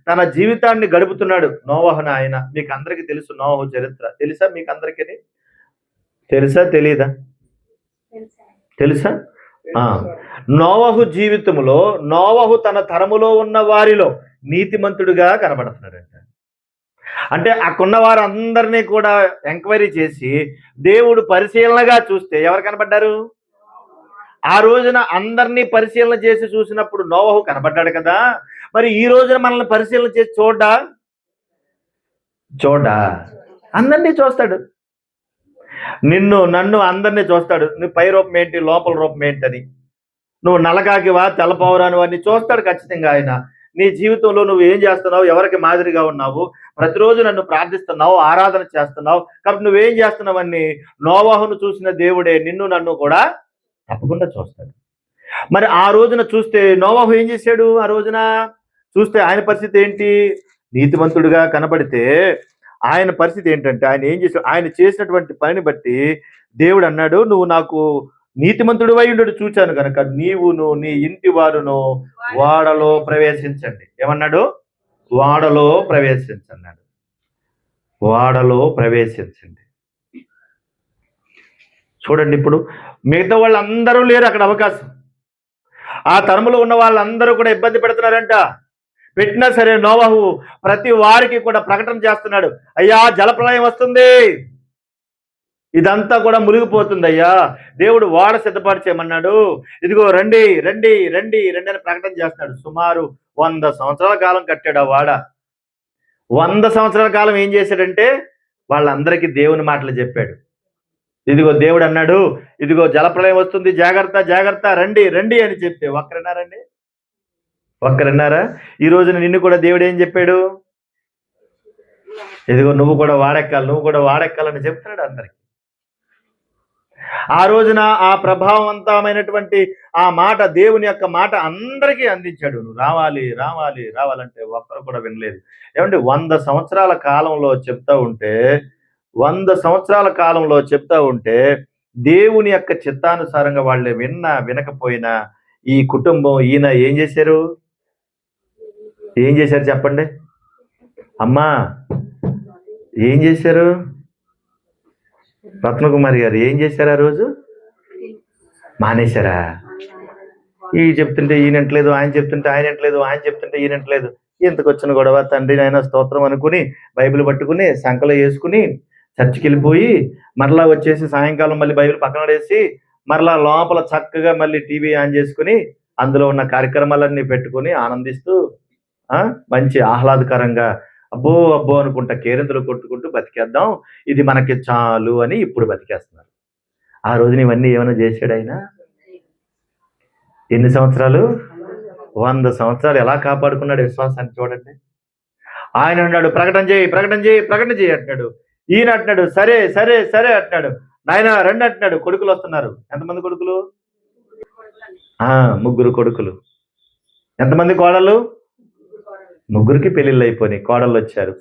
తన జీవితాన్ని గడుపుతున్నాడు నోవహును ఆయన. మీకు అందరికీ తెలుసు నోవహు చరిత్ర. తెలుసా మీకు అందరికీ? తెలుసా తెలియదా? తెలుసా? నోవహు జీవితంలో నోవహు తన తరములో ఉన్న వారిలో నీతిమంతుడిగా కనబడుతున్నాడంట. అంటే అక్కడున్న వారందరినీ కూడా ఎంక్వైరీ చేసి దేవుడు పరిశీలనగా చూస్తే ఎవరు కనబడ్డారు? ఆ రోజున అందరినీ పరిశీలన చేసి చూసినప్పుడు నోవహు కనబడ్డాడు కదా. మరి ఈ రోజున మనల్ని పరిశీలన చేసి చూడా? అందరినీ చూస్తాడు. నిన్ను, నన్ను, అందరినీ చూస్తాడు. నువ్వు పై రూపం ఏంటి, లోపల రూపం ఏంటని, నువ్వు నల్లకాకివా, తెల్లపావురాను అని చూస్తాడు ఖచ్చితంగా ఆయన. నీ జీవితంలో నువ్వు ఏం చేస్తున్నావు, ఎవరికి మాదిరిగా ఉన్నావు, ప్రతిరోజు నన్ను ప్రార్థిస్తున్నావు, ఆరాధన చేస్తున్నావు, కాబట్టి నువ్వేం చేస్తున్నావని నోవహును చూసిన దేవుడే నిన్ను, నన్ను కూడా తప్పకుండా చూస్తాడు. మరి ఆ రోజున చూస్తే నోవహు ఏం చేశాడు? ఆ రోజున చూస్తే ఆయన పరిస్థితి ఏంటి? నీతిమంతుడిగా కనబడితే ఆయన పరిస్థితి ఏంటంటే ఆయన ఏం చేశాడు? ఆయన చేసినటువంటి పనిని బట్టి దేవుడు అన్నాడు, నువ్వు నాకు నీతిమంతుడు అయి ఉండడు చూచాను కనుక నీవును నీ ఇంటి వారును వాడలో ప్రవేశించండి. ఏమన్నాడు? వాడలో ప్రవేశించన్నాడు. వాడలో ప్రవేశించండి. చూడండి, ఇప్పుడు మిగతా వాళ్ళందరూ లేరు అక్కడ అవకాశం. ఆ తరములో ఉన్న వాళ్ళందరూ కూడా ఇబ్బంది పెడుతున్నారంట. పెట్టినా సరే నోవహు ప్రతి వారికి కూడా ప్రకటన చేస్తున్నాడు, అయ్యా జలప్రళయం వస్తుంది, ఇదంతా కూడా మునిగిపోతుంది అయ్యా, దేవుడు వాడ సిద్ధపాటు చేయమన్నాడు, ఇదిగో రండి రండి రండి రండి అని ప్రకటన చేస్తున్నాడు. సుమారు 100 సంవత్సరాల కాలం కట్టాడు ఆ వాడ. 100 సంవత్సరాల కాలం ఏం చేశాడంటే వాళ్ళందరికీ దేవుని మాటలు చెప్పాడు. ఇదిగో దేవుడు అన్నాడు, ఇదిగో జలప్రళయం వస్తుంది, జాగ్రత్త జాగ్రత్త, రండి రండి అని చెప్తే ఒక్కరన్నారండి? ఒక్కరన్నారా? ఈ రోజున నిన్ను కూడా దేవుడు ఏం చెప్పాడు? ఇదిగో నువ్వు కూడా వాడెక్కాలని చెప్తున్నాడు అందరికి. ఆ రోజున ఆ ప్రభావవంతమైనటువంటి ఆ మాట, దేవుని యొక్క మాట అందరికీ అందించాడు. నువ్వు రావాలి రావాలి రావాలంటే ఒక్కరు కూడా వినలేదు. ఏమంటే 100 సంవత్సరాల కాలంలో చెప్తా ఉంటే 100 సంవత్సరాల కాలంలో చెప్తా ఉంటే దేవుని యొక్క చిత్తానుసారంగా వాళ్ళు వినకపోయినా ఈ కుటుంబం ఈయన ఏం చేశారు చెప్పండి అమ్మా? ఏం చేశారు? రత్నకుమారి గారు ఏం చేశారు? ఆ రోజు మానేశారా? ఈ చెప్తుంటే ఈయనంటలేదు, ఆయన చెప్తుంటే ఆయనంటలేదు, ఆయన చెప్తుంటే ఈయనంటలేదు. ఇంతకు వచ్చిన గొడవ, తండ్రి నాయన స్తోత్రం అనుకుని బైబిల్ పట్టుకుని సంకలో వేసుకుని చర్చికి వెళ్ళిపోయి మరలా వచ్చేసి సాయంకాలం మళ్ళీ బైబిల్ పక్కన పడేసి మరలా లోపల చక్కగా మళ్ళీ టీవీ ఆన్ చేసుకుని అందులో ఉన్న కార్యక్రమాలన్నీ పెట్టుకొని ఆనందిస్తూ మంచి ఆహ్లాదకరంగా అబ్బో అబ్బో అనుకుంటా కేరింతలు కొట్టుకుంటూ బతికేద్దాం, ఇది మనకి చాలు అని ఇప్పుడు బతికేస్తున్నారు. ఆ రోజున ఇవన్నీ ఏమైనా చేశాడు ఆయన? ఎన్ని సంవత్సరాలు? 100 సంవత్సరాలు ఎలా కాపాడుకున్నాడు విశ్వాసాన్ని చూడండి. ఆయన అన్నాడు ప్రకటన చేయి, ప్రకటన చేయి, ప్రకటన చేయి అంటున్నాడు. ఈయన అంటున్నాడు సరే సరే సరే అంటున్నాడు. నాయన రండి అంటున్నాడు. కొడుకులు వస్తున్నారు. ఎంతమంది కొడుకులు? 3 కొడుకులు. ఎంతమంది కోడళ్ళు? 3కి పెళ్ళిళ్ళు అయిపోయినాయి. కోడళ్ళు వచ్చారు.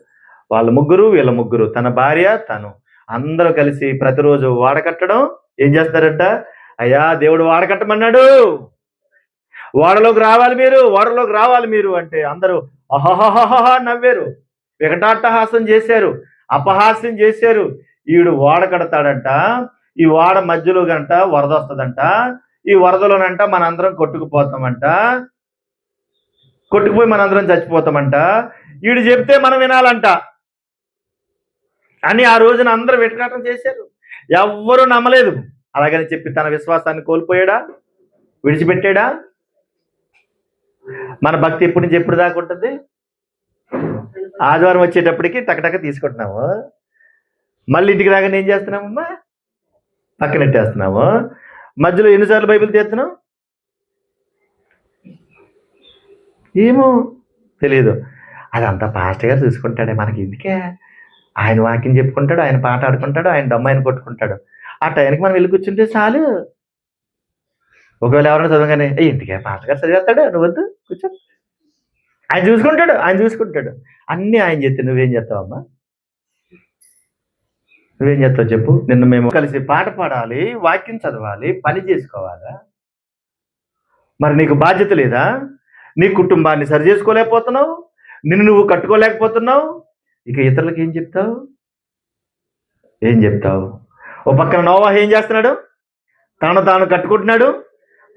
వాళ్ళ 3, వీళ్ళ 3, తన భార్య, తను అందరూ కలిసి ప్రతిరోజు వాడకట్టడం ఏం చేస్తారంట? అయ్యా దేవుడు వాడకట్టమన్నాడు, ఓడలోకి రావాలి మీరు, ఓడలోకి రావాలి మీరు అంటే అందరూ అహహహహ నవ్వారు, వికటాట్టహాసం చేశారు, అపహాస్యం చేశారు. ఈడు ఓడ కడతాడంట, ఈ ఓడ మధ్యలో గంట వరద వస్తుందంట, ఈ వరదలోనంట మనందరం కొట్టుకుపోతామంట, కొట్టుకుపోయి మనందరం చచ్చిపోతామంట, ఈడు చెప్తే మనం వినాలంట అని ఆ రోజున అందరూ వెటకాటం చేశారు. ఎవ్వరూ నమ్మలేదు. అలాగని చెప్పి తన విశ్వాసాన్ని కోల్పోయాడా? విడిచిపెట్టాడా? మన భక్తి ఎప్పటి నుంచి ఎప్పుడు దాకా ఉంటుంది? ఆదివారం వచ్చేటప్పటికి టకటక తీసుకుంటున్నాము, మళ్ళీ ఇంటికి రాగానే ఏం చేస్తున్నామమ్మా? పక్కనెట్టేస్తున్నాము. మధ్యలో ఎన్నిసార్లు బైబిల్ తీస్తున్నాం ఏమో తెలియదు. అదంతా పాస్టర్ గారు చూసుకుంటాడే, మనకి ఇందుకే. ఆయన వాక్యం చెప్పుకుంటాడు, ఆయన పాట ఆడుకుంటాడు, ఆయన దమ్మాయిని కొట్టుకుంటాడు. ఆ టైంకి మనం వెళ్ళి కూర్చుంటే చాలు. ఒకవేళ ఎవరైనా చదవగానే ఇంటికే పాస్టర్ గారు చదివేస్తాడు, నువ్వు వద్దు కూర్చో, ఆయన చూసుకుంటాడు, ఆయన చూసుకుంటాడు. అన్నీ ఆయన చెప్తే నువ్వేం చేస్తావమ్మా? నువ్వేం చేస్తావు చెప్పు? నిన్న మేము కలిసి పాట పాడాలి, వాక్యం చదవాలి, పని చేసుకోవాలా? మరి నీకు బాధ్యత లేదా? నీ కుటుంబాన్ని సరి చేసుకోలేకపోతున్నావు, నిన్ను నువ్వు కట్టుకోలేకపోతున్నావు, ఇక ఇతరులకు ఏం చెప్తావు? ఏం చెప్తావు? ఓ పక్కన నోవాహు ఏం చేస్తున్నాడు? తను తాను కట్టుకుంటున్నాడు,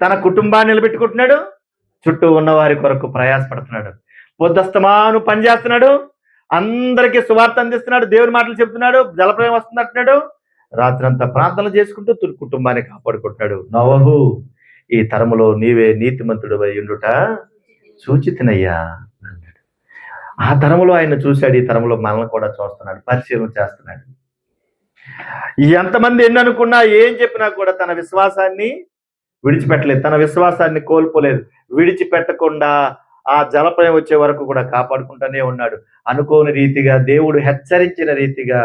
తన కుటుంబాన్ని నిలబెట్టుకుంటున్నాడు, చుట్టూ ఉన్న వారి కొరకు ప్రయాసపడుతున్నాడు, పొద్దస్తమాను పని చేస్తున్నాడు, అందరికీ సువార్త అందిస్తున్నాడు, దేవుని మాటలు చెప్తున్నాడు, జలప్రయం వస్తుంది అంటున్నాడు, రాత్రంతా ప్రార్థనలు చేసుకుంటూ కుటుంబాన్ని కాపాడుకుంటున్నాడు. నోవాహు, ఈ తరములో నీవే నీతిమంతుడు అయి ఉండుట సూచితనయ్యా అన్నాడు. ఆ తరములో ఆయన చూశాడు, ఈ తరములో మనల్ని కూడా చూస్తున్నాడు, పరిశీలన చేస్తున్నాడు. ఎంతమంది ఎన్ని అనుకున్నా ఏం చెప్పినా కూడా తన విశ్వాసాన్ని విడిచిపెట్టలేదు, తన విశ్వాసాన్ని కోల్పోలేదు. విడిచిపెట్టకుండా ఆ జలప్రయం వచ్చే వరకు కూడా కాపాడుకుంటూనే ఉన్నాడు. అనుకోని రీతిగా దేవుడు హెచ్చరించిన రీతిగా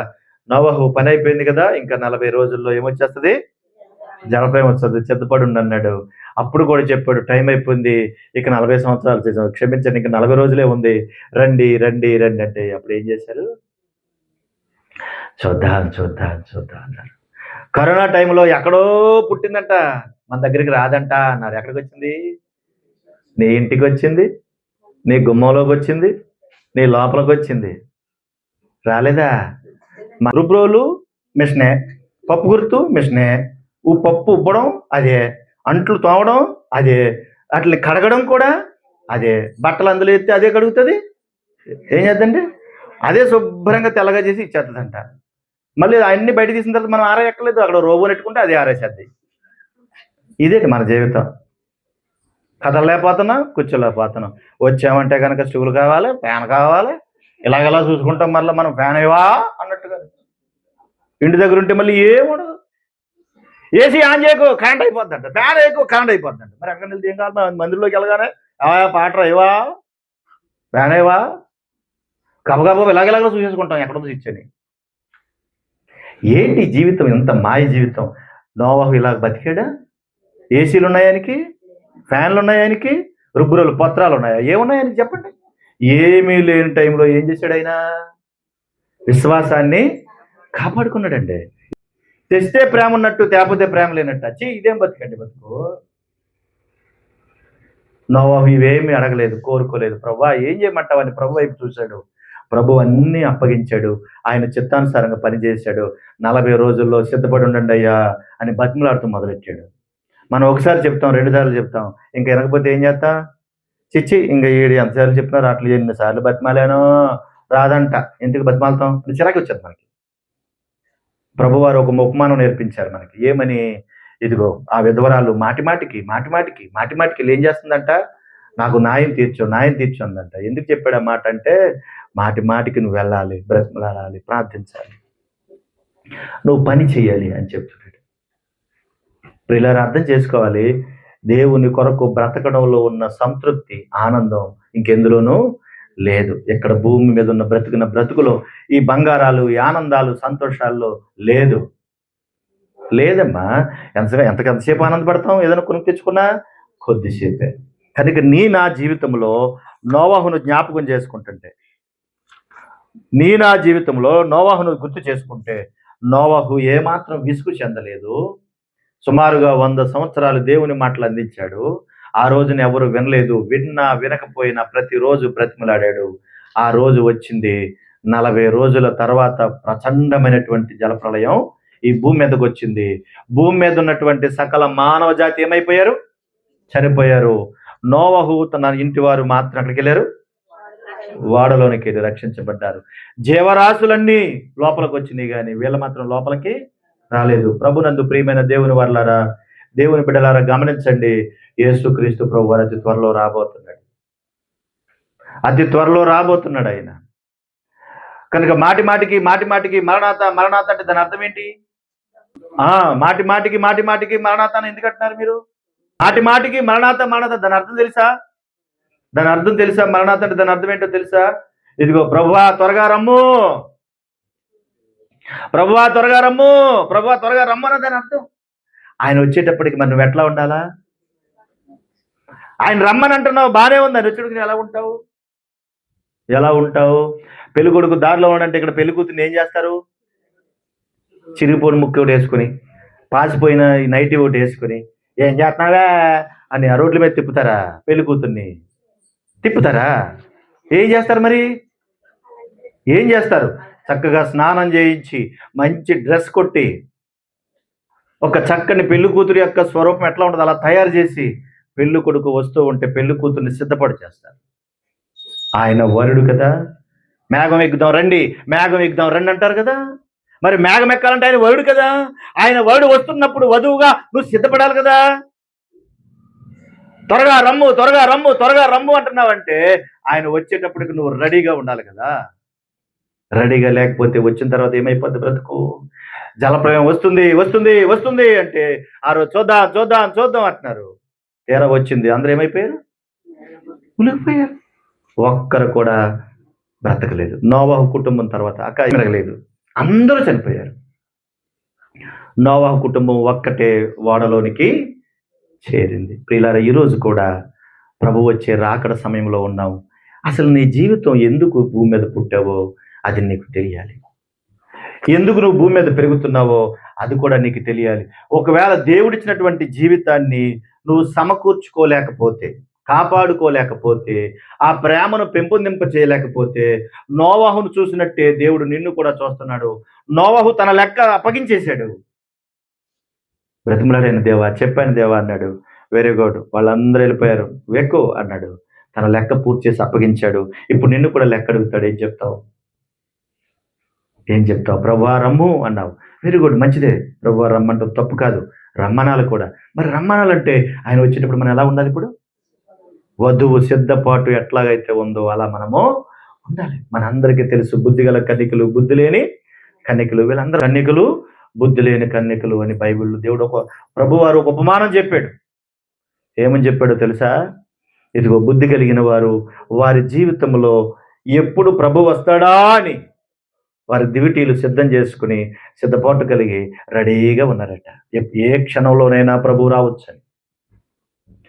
నోవాహు పని అయిపోయింది కదా, ఇంకా 40 రోజుల్లో ఏమొచ్చేస్తుంది? జలప్రయం వస్తుంది, సిద్ధపడి అన్నాడు. అప్పుడు కూడా చెప్పాడు టైం అయిపోయింది, ఇక 40 సంవత్సరాలు చేసాం, క్షమించండి, ఇంకా 40 రోజులే ఉంది, రండి రండి రండి అంటే అప్పుడు ఏం చేశారు? చూద్దాం చూద్దాం చూద్దాం అన్నారు. కరోనా టైంలో ఎక్కడో పుట్టిందంట, మన దగ్గరికి రాదంట అన్నారు. ఎక్కడికి వచ్చింది? నీ ఇంటికి వచ్చింది, నీ గుమ్మంలోకి వచ్చింది, నీ లోపలికి వచ్చింది. రాలేదా? రుబ్రోలు మిషనే, పప్పు గుర్తు మిషనే, పప్పు ఉబ్బడం అదే, అంట్లు తోమడం అదే, అట్లా కడగడం కూడా అదే, బట్టలు అందులో ఎత్తి అదే కడుగుతుంది. ఏం చేద్దండి? అదే శుభ్రంగా తెల్లగా చేసి ఇచ్చేస్తుందంట. మళ్ళీ అన్ని బయట తీసిన తర్వాత మనం ఆరేయక్కర్లేదు, అక్కడ రోబో నెట్టుకుంటే అదే ఆరేసేద్ది. ఇదేంటి మన జీవితం? కదలలేకపోతున్నాం, కూర్చోలేకపోతున్నాం. వచ్చామంటే కనుక స్టూల్ కావాలి, ఫ్యాన్ కావాలి, ఇలాగెలా చూసుకుంటాం. మళ్ళీ మనం ఫ్యాన్ ఇవా అన్నట్టుగా. ఇంటి దగ్గర ఉంటే మళ్ళీ ఏముండదు, ఏసీ ఆన్ చేయకు కరెంట్ అయిపోద్దంట, ఫ్యాన్ వేయకు కరెంట్ అయిపోద్దంట. మరి ఎక్కడ వెళ్తే ఏం కావాలి? మందిలోకి వెళ్ళగానే పాటరా ఇవా, ఫ్యాన్ ఇవా, కబగబా ఇలాగెలాగో చూసేసుకుంటాం ఎక్కడో ఇచ్చని. ఏంటి జీవితం? ఎంత మాయ జీవితం. నోవాహు ఇలా బతికాడా? ఏసీలు ఉన్నాయానికి, ఫ్యాన్లు ఉన్నాయానికి, రుబ్బురోలు పత్రాలు ఉన్నాయా? ఏమున్నాయని చెప్పండి. ఏమీ లేని టైంలో ఏం చేశాడు ఆయన? విశ్వాసాన్ని కాపాడుకున్నాడండి. తెస్తే ప్రేమ ఉన్నట్టు, తేకపోతే ప్రేమ లేనట్టు. వచ్చి ఇదేం బతికండి బతుకు? నోవాహు ఇవేమీ అడగలేదు, కోరుకోలేదు. ప్రభువా ఏం చేయమంటావని ప్రభు వైపు చూశాడు. ప్రభు అన్నీ అప్పగించాడు, ఆయన చిత్తానుసారంగా పనిచేశాడు. 40 రోజుల్లో సిద్ధపడి ఉండండి అయ్యా అని బతిమలాడుతూ మొదలెట్టాడు. మనం ఒకసారి చెప్తాం, 2 సార్లు చెప్తాం, ఇంకా వినకపోతే ఏం చేస్తా? చిచ్చి ఇంకా ఈడు ఎంతసార్లు చెప్పినారు, అట్లా ఎన్నిసార్లు బతిమాలానో రాదంట, ఎందుకు బతిమాలతాం? చిరాకు వచ్చేది మనకి. ప్రభువారు ఒక ఉపమానం నేర్పించారు మనకి. ఏమని? ఇదిగో ఆ విధవరాలు మాటి మాటికి ఏం చేస్తుందంట, నాకు న్యాయం తీర్చు అందంట. ఎందుకు చెప్పాడు ఆ మాట అంటే, మాటికి నువ్వు వెళ్ళాలి, బ్రతిమలాడాలి, ప్రార్థించాలి, నువ్వు పని చేయాలి అని చెప్తున్నాడు. ప్రియులారా, అర్థం చేసుకోవాలి, దేవుని కొరకు బ్రతకడంలో ఉన్న సంతృప్తి, ఆనందం ఇంకెందులోనూ లేదు. ఎక్కడ భూమి మీద ఉన్న బ్రతుకున్న బ్రతుకులో ఈ బంగారాలు, ఈ ఆనందాలు, సంతోషాల్లో లేదమ్మా. ఎంతసేపు ఆనందపడతాం? ఏదైనా కొనుక్కు తెచ్చుకున్నా కొద్దిసేపే. కనుక నా జీవితంలో నోవాహును జ్ఞాపకం చేసుకుంటుంటే, నా జీవితంలో నోవాహును గుర్తు చేసుకుంటే, నోవాహు ఏమాత్రం విసుగు చెందలేదు. సుమారుగా 100 సంవత్సరాలు దేవుని మాటలు అందించాడు. ఆ రోజున ఎవరు వినలేదు. వినకపోయినా ప్రతిరోజు బ్రతిమలాడాడు. ఆ రోజు వచ్చింది. 40 రోజుల తర్వాత ప్రచండమైనటువంటి జలప్రళయం ఈ భూమి మీదకి వచ్చింది. భూమి మీద ఉన్నటువంటి సకల మానవ జాతి ఏమైపోయారు? చనిపోయారు. నోవహు తన ఇంటి వారు మాత్రం అక్కడికి వెళ్ళారు, వాడలోనికి వెళ్ళి రక్షించబడ్డారు. జీవరాశులన్నీ లోపలికి వచ్చినాయి, కానీ వీళ్ళు మాత్రం లోపలికి రాలేదు. ప్రభునందు ప్రియమైన దేవుని వారలారా, దేవుని బిడ్డలారా, గమనించండి, యేసుక్రీస్తు ప్రభు వారు అతి త్వరలో రాబోతున్నాడు ఆయన. కనుక మాటిమాటికి మరణాత అంటే దాని అర్థం ఏంటి? మాటిమాటికి మరణాత అని ఎందుకు అంటున్నారు మీరు? మాటిమాటికి మరణాత దాని అర్థం తెలుసా? మరణాత అంటే దాని అర్థం ఏంటో తెలుసా? ఇదిగో ప్రభువా త్వరగా రమ్ము, ప్రభువా త్వరగా రమ్ము అన్న దాని అర్థం. ఆయన వచ్చేటప్పటికి మరి నువ్వు ఎట్లా ఉండాలా? ఆయన రమ్మని అంటున్నావు, బాగానే ఉంది. ఆయన వచ్చేటప్పుడు ఎలా ఉంటావు? పెళ్లి కొడుకు దారిలో ఉండంటే ఇక్కడ పెళ్లి కూతుర్ని ఏం చేస్తారు? చిరిగిపోయిన ముక్కు ఒకటి వేసుకుని, పాసిపోయిన నైటీ ఒకటి వేసుకుని, ఏం చేస్తున్నావా అని ఆ రోడ్ల మీద తిప్పుతారా? పెళ్లి కూతుర్ని తిప్పుతారా? ఏం చేస్తారు మరి? ఏం చేస్తారు? చక్కగా స్నానం చేయించి, మంచి డ్రెస్ కొట్టి, ఒక చక్కని పెళ్లి కూతురు యొక్క స్వరూపం ఎట్లా ఉంటుంది అలా తయారు చేసి, పెళ్లి కొడుకు వస్తూ ఉంటే పెళ్లి కూతుర్ని సిద్ధపడి చేస్తారు. ఆయన వరుడు కదా. మేఘం ఎక్కుదాం రండి అంటారు కదా. మరి మేఘం ఎక్కాలంటే ఆయన వరుడు కదా. ఆయన వరుడు వస్తున్నప్పుడు వధువుగా నువ్వు సిద్ధపడాలి కదా. త్వరగా రమ్ము అంటున్నావంటే ఆయన వచ్చేటప్పటికి నువ్వు రెడీగా ఉండాలి కదా. రెడీగా లేకపోతే వచ్చిన తర్వాత ఏమైపోద్ది బ్రతుకు? జలప్రలయం వస్తుంది అంటే ఆ రోజు చూద్దాం అంటున్నారు. తీరా వచ్చింది, అందరూ ఏమైపోయారు? ఉలిగిపోయారు. ఒక్కరు కూడా బ్రతకలేదు. నోవాహు కుటుంబం తర్వాత పెరగలేదు, అందరూ చనిపోయారు. నోవాహు కుటుంబం ఒక్కటే ఓడలోనికి చేరింది. ప్రియులారా, ఈరోజు కూడా ప్రభు వచ్చే రాకడ సమయంలో ఉన్నావు. అసలు నీ జీవితం ఎందుకు భూమి మీద పుట్టావో అది నీకు తెలియాలి. ఎందుకు నువ్వు భూమి మీద పెరుగుతున్నావో అది కూడా నీకు తెలియాలి. ఒకవేళ దేవుడిచ్చినటువంటి జీవితాన్ని నువ్వు సమకూర్చుకోలేకపోతే, కాపాడుకోలేకపోతే, ఆ ప్రేమను పెంపొందింప చేయలేకపోతే, నోవాహును చూసినట్టే దేవుడు నిన్ను కూడా చూస్తున్నాడు. నోవాహు తన లెక్క అప్పగించేశాడు. బ్రతిమలాడిన దేవా, చెప్పాను దేవా అన్నాడు. వెరీ గుడ్, వాళ్ళందరూ వెళ్ళిపోయారు, వెక్కు అన్నాడు. తన లెక్క పూర్తి చేసి అప్పగించాడు. ఇప్పుడు నిన్ను కూడా లెక్క అడుగుతాడు. ఏం చెప్తావు? ప్రభువా రమ్ము అన్నావు. వెరీ గుడ్, మంచిదే. ప్రభువా రమ్మంటూ తప్పు కాదు, రమ్మనాలు కూడా. మరి రమ్మనాలంటే ఆయన వచ్చేటప్పుడు మనం ఎలా ఉండాలి? ఇప్పుడు వధువు సిద్ధపాటు ఎట్లాగైతే ఉందో అలా మనము ఉండాలి. మనందరికీ తెలుసు, బుద్ధిగల కన్యకలు, బుద్ధి లేని కన్యకలు. వీళ్ళందరూ కన్యకలు, బుద్ధి లేని కన్యకలు అని బైబిల్లో దేవుడు ప్రభువారు ఒక ఉపమానం చెప్పాడు. ఏమని చెప్పాడో తెలుసా? ఇదిగో బుద్ధి కలిగిన వారు వారి జీవితంలో ఎప్పుడు ప్రభు వస్తాడా అని వారి దివిటీలు సిద్ధం చేసుకుని సిద్ధపాటు కలిగి రెడీగా ఉన్నారట. ఏ క్షణంలోనైనా ప్రభు రావచ్చని.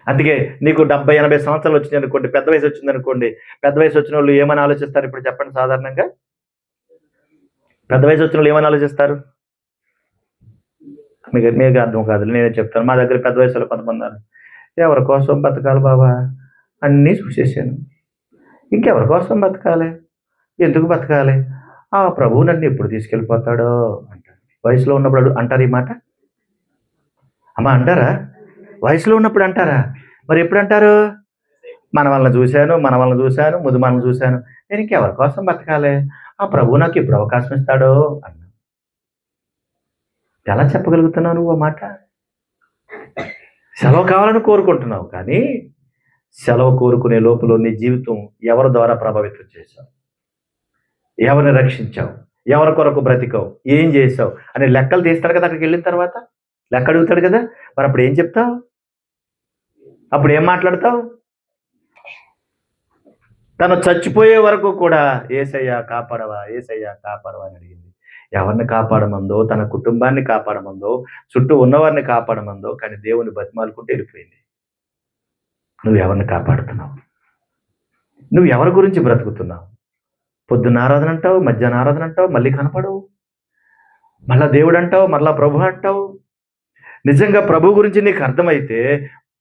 అందుకే నీకు 70-80 సంవత్సరాలు వచ్చింది అనుకోండి, పెద్ద వయసు వచ్చింది అనుకోండి, పెద్ద వయసు వచ్చిన వాళ్ళు ఏమని ఆలోచిస్తారు? ఇప్పుడు చెప్పండి, సాధారణంగా పెద్ద వయసు వచ్చిన వాళ్ళు ఏమని ఆలోచిస్తారు? మీకు అర్థం కాదు, నేనే చెప్తాను. మా దగ్గర పెద్ద వయసులో కొంతమంది, ఎవరి కోసం బతకాలి బాబా, అన్నీ చూసేసాను, ఇంకెవరి కోసం బతకాలి, ఎందుకు బతకాలి, ఆ ప్రభువు నన్ను ఎప్పుడు తీసుకెళ్ళిపోతాడో అంటారు. వయసులో ఉన్నప్పుడు అంటారు ఈ మాట. అమ్మా అంటారా? వయసులో ఉన్నప్పుడు అంటారా? మరి ఎప్పుడు అంటారు? మన వాళ్ళని చూశాను, ముదుమాలను చూశాను, నేను ఇంకెవరి కోసం బతకాలి, ఆ ప్రభువు నాకు ఎప్పుడు అవకాశం ఇస్తాడో అన్నా. ఎలా చెప్పగలుగుతున్నావు నువ్వు ఆ మాట? సెలవు కావాలని కోరుకుంటున్నావు, కానీ సెలవు కోరుకునే లోపల నీ జీవితం ఎవరి ద్వారా ప్రభావితం చేశావు, ఎవరిని రక్షించావు, ఎవరి కొరకు బ్రతికావు, ఏం చేసావు అనే లెక్కలు తీస్తాడు కదా. అక్కడికి వెళ్ళిన తర్వాత లెక్క అడుగుతాడు కదా. మరి అప్పుడు ఏం చెప్తావు? అప్పుడు ఏం మాట్లాడతావు? తను చచ్చిపోయే వరకు కూడా ఏసయ్యా కాపాడవా, ఏసయ్యా కాపాడవా అని అడిగింది. ఎవరిని కాపాడమందో, తన కుటుంబాన్ని కాపాడమందో, చుట్టూ ఉన్నవారిని కాపాడమందో, కానీ దేవుని బతిమాలుకుంటే వెళ్ళిపోయింది. నువ్వు ఎవరిని కాపాడుతున్నావు? నువ్వు ఎవరి గురించి బ్రతుకుతున్నావు? పొద్దున్న ఆరాధన అంటావు, మధ్యాహ్న ఆరాధన అంటావు, మళ్ళీ కనపడవు, మళ్ళా దేవుడు అంటావు, మళ్ళా ప్రభు అంటావు. నిజంగా ప్రభు గురించి నీకు అర్థమైతే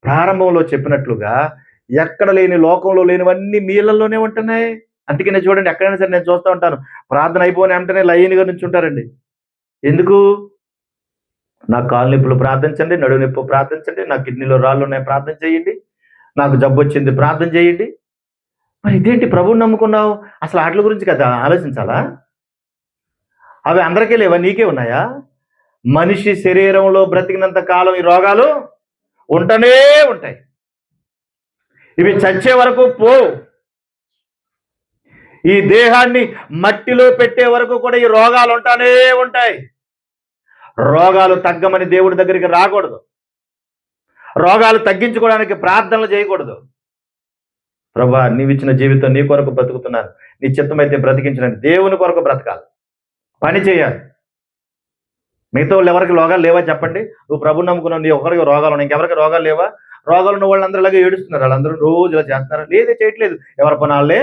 ప్రారంభంలో చెప్పినట్లుగా ఎక్కడ లేని, లోకంలో లేనివన్నీ మీ ఇళ్లలోనే ఉంటున్నాయి. అందుకనే చూడండి, ఎక్కడైనా సరే నేను చూస్తూ ఉంటాను, ప్రార్థన అయిపోయిన వెంటనే లైన్గా నుంచి ఉంటారండి. ఎందుకు? నా కాలు నొప్పులు ప్రార్థించండి, నడువు నొప్పి ప్రార్థించండి, నా కిడ్నీలో రాళ్ళు ఉన్నాయి ప్రార్థన చేయండి, నాకు జబ్బు వచ్చింది ప్రార్థన చేయండి. మరి ఇదేంటి, ప్రభువుని నమ్ముకున్నావు, అసలు వాటి గురించి కదా ఆలోచించాలా? అవి అందరికీ లేవా, నీకే ఉన్నాయా? మనిషి శరీరంలో బ్రతికినంత కాలం ఈ రోగాలు ఉంటూనే ఉంటాయి. ఇవి చచ్చే వరకు పోవు. ఈ దేహాన్ని మట్టిలో పెట్టే వరకు కూడా ఈ రోగాలు ఉంటానే ఉంటాయి. రోగాలు తగ్గమని దేవుడి దగ్గరికి రాకూడదు. రోగాలు తగ్గించుకోవడానికి ప్రార్థనలు చేయకూడదు. ప్రభా, నీవిచ్చిన జీవితం నీ కొరకు బ్రతుకుతున్నాను, నీ చిత్తమైతే బ్రతికించడానికి దేవుని కొరకు బ్రతకాలి, పని చేయాలి. మిగతా వాళ్ళు ఎవరికి రోగాలు లేవా చెప్పండి? నువ్వు ప్రభు నమ్ముకున్నావు, నీ ఒకరికి రోగాలు ఉన్నాయి, ఇంకెవరికి రోగాలు లేవా? రోగాలు ఉన్న వాళ్ళందరూ ఇలాగే ఏడుస్తున్నారు, వాళ్ళందరూ రోజు ఇలా చేస్తున్నారు? లేదే, చేయట్లేదు. ఎవరి పని వాళ్ళే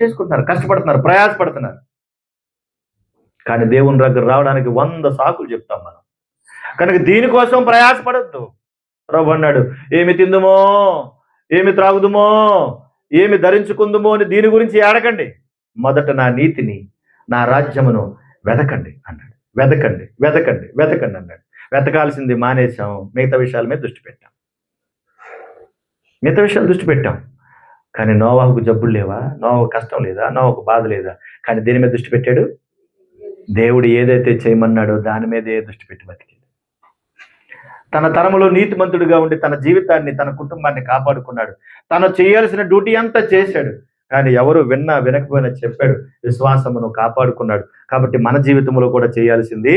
చేసుకుంటున్నారు, కష్టపడుతున్నారు, ప్రయాసపడుతున్నారు. కానీ దేవుని దగ్గర రావడానికి 100 సాకులు చెప్తాం మనం. కనుక దీనికోసం ప్రయాసపడద్దు. ప్రభు అన్నాడు, ఏమి తిందుమో, ఏమి త్రాగుదుమో, ఏమి ధరించుకుందుమో అని దీని గురించి ఏడకండి, మొదట నా నీతిని, నా రాజ్యమును వెతకండి అన్నాడు. వెతకండి, వెతకండి, వెతకండి అన్నాడు. వెతకాల్సింది మానేశాం, మిగతా విషయాల మీద దృష్టి పెట్టాం. మిగతా విషయాలు దృష్టి పెట్టాం. కానీ నోవాహుకు జబ్బులు లేవా, నోవాహుకు కష్టం లేదా, నోవాహుకు బాధ లేదా? కానీ దేని మీద దృష్టి పెట్టాడు? దేవుడు ఏదైతే చేయమన్నాడో దాని మీదే దృష్టి పెట్టి బతికింది. తన తరములో నీతిమంతుడిగా ఉండి తన జీవితాన్ని, తన కుటుంబాన్ని కాపాడుకున్నాడు. తను చేయాల్సిన డ్యూటీ అంతా చేశాడు. కానీ ఎవరు వినకపోయినా చెప్పాడు, విశ్వాసమును కాపాడుకున్నాడు. కాబట్టి మన జీవితంలో కూడా చేయాల్సింది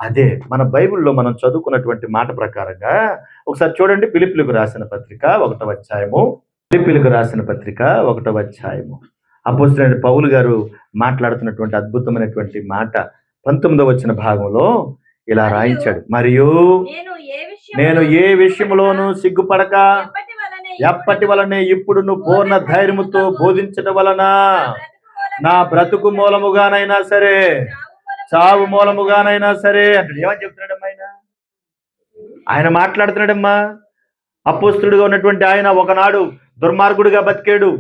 అదే. మన బైబిల్లో మనం చదువుకున్నటువంటి మాట ప్రకారంగా ఒకసారి చూడండి, ఫిలిప్పీయులకు రాసిన పత్రిక 1వ అధ్యాయము. ఫిలిప్పీయులకు రాసిన పత్రిక 1వ అధ్యాయము. అపోస్తలుడైన పౌలు గారు మాట్లాడుతున్నటువంటి అద్భుతమైనటువంటి మాట 19వ వచన భాగంలో ఇలా రాయించాడు. మరియు నేను ఏ విషయంలోనూ సిగ్గుపడక ఎప్పటి వలనే ఇప్పుడు నువ్వు పూర్ణ ధైర్యముతో బోధించడం వలన నా బ్రతుకు మూలముగానైనా సరే, చావు మూలముగానైనా సరే అంటే ఏమని చెప్తున్నాడమ్మా? ఆయన మాట్లాడుతున్నాడమ్మా. అపోస్తలుడిగా ఉన్నటువంటి ఆయన ఒకనాడు దుర్మార్గుడిగా బతికాడు,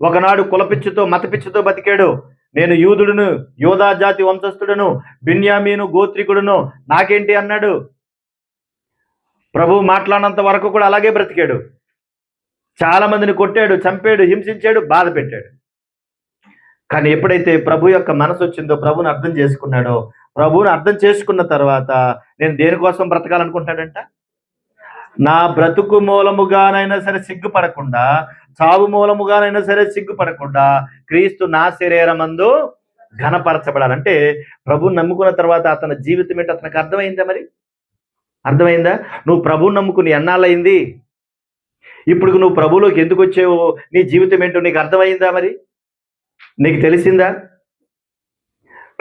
ఒకనాడు కులపిచ్చుతో, మతపిచ్చుతో బతికాడు. నేను యూదుడును, యోధా జాతి వంశస్థుడును, బిన్యామీను గోత్రికుడును, నాకేంటి అన్నాడు. ప్రభు మాట్లాడినంత వరకు కూడా అలాగే బ్రతికాడు. చాలా మందిని కొట్టాడు, చంపాడు, హింసించాడు, బాధ పెట్టాడు. కానీ ఎప్పుడైతే ప్రభు యొక్క మనసు వచ్చిందో, ప్రభుని అర్థం చేసుకున్నాడో, ప్రభువుని అర్థం చేసుకున్న తర్వాత నేను దేనికోసం బ్రతకాలనుకుంటాడంట? నా బ్రతుకు మూలముగానైనా సరే సిగ్గుపడకుండా, చావు మూలముగానైనా సరే సిగ్గుపడకుండా క్రీస్తు నా శరీరమందు ఘనపరచబడాలంటే ప్రభువుని నమ్ముకున్న తర్వాత అతని జీవితం ఏంటో అతనికి అర్థమైందా? మరి అర్థమైందా? నువ్వు ప్రభువుని నమ్ముకుని ఎన్నాళ్ళయింది? ఇప్పుడు నువ్వు ప్రభువులోకి ఎందుకు వచ్చావో, నీ జీవితం ఏంటో నీకు అర్థమైందా? మరి నీకు తెలిసిందా?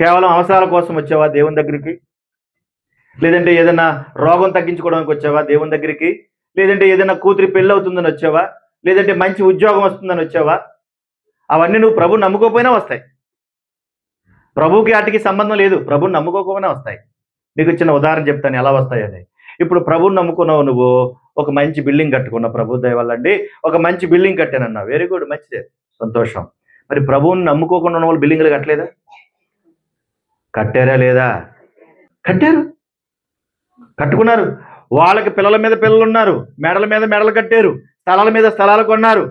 కేవలం అవసరాల కోసం వచ్చావా దేవుని దగ్గరికి? లేదంటే ఏదైనా రోగం తగ్గించుకోవడానికి వచ్చావా దేవుని దగ్గరికి? లేదంటే ఏదైనా కూతురి పెళ్ళి అవుతుందని వచ్చావా? లేదంటే మంచి ఉద్యోగం వస్తుందని వచ్చావా? అవన్నీ నువ్వు ప్రభువుని నమ్ముకోకపోయినా వస్తాయి. ప్రభువుకి వాటికి సంబంధం లేదు, ప్రభువుని నమ్ముకోకపోయినా వస్తాయి. నీకు చిన్న ఉదాహరణ చెప్తాను ఎలా వస్తాయని. ఇప్పుడు ప్రభువుని నమ్ముకున్నావు, నువ్వు ఒక మంచి బిల్డింగ్ కట్టుకున్నావు. ప్రభు దయ వల్ల అండి ఒక మంచి బిల్డింగ్ కట్టానన్నా, వెరీ గుడ్, మంచిదే, సంతోషం. మరి ప్రభువుని నమ్ముకోకుండా ఉన్న వాళ్ళు బిల్డింగ్లు కట్టలేదా? కట్టారా లేదా? కట్టారు, కట్టుకున్నారు. వాళ్ళకి పిల్లల మీద పిల్లలు ఉన్నారు, మెడల మీద మెడలు కట్టారు, స్థలాల మీద స్థలాలు కొన్నారు,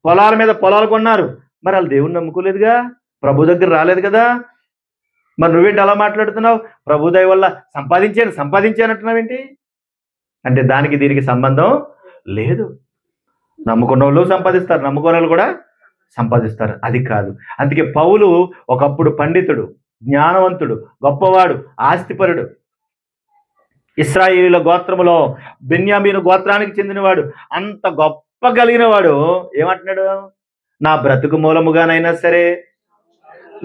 పొలాల మీద పొలాలు కొన్నారు. మరి వాళ్ళు దేవుని నమ్ముకోలేదుగా, ప్రభు దగ్గర రాలేదు కదా. మరి నువ్వేంటి అలా మాట్లాడుతున్నావు? ప్రభు దయ వల్ల సంపాదించానంటున్నావేంటి? అంటే దానికి దీనికి సంబంధం లేదు. నమ్ముకున్న వాళ్ళు సంపాదిస్తారు, నమ్ముకున్న వాళ్ళు కూడా సంపాదిస్తారు. అది కాదు. అందుకే పౌలు ఒకప్పుడు పండితుడు, జ్ఞానవంతుడు, గొప్పవాడు, ఆస్తిపరుడు, ఇశ్రాయేలీయుల గోత్రములో బెన్యామీను గోత్రానికి చెందినవాడు, అంత గొప్ప కలిగిన వాడు ఏమంటున్నాడు? నా బ్రతుకు మూలముగానైనా సరే,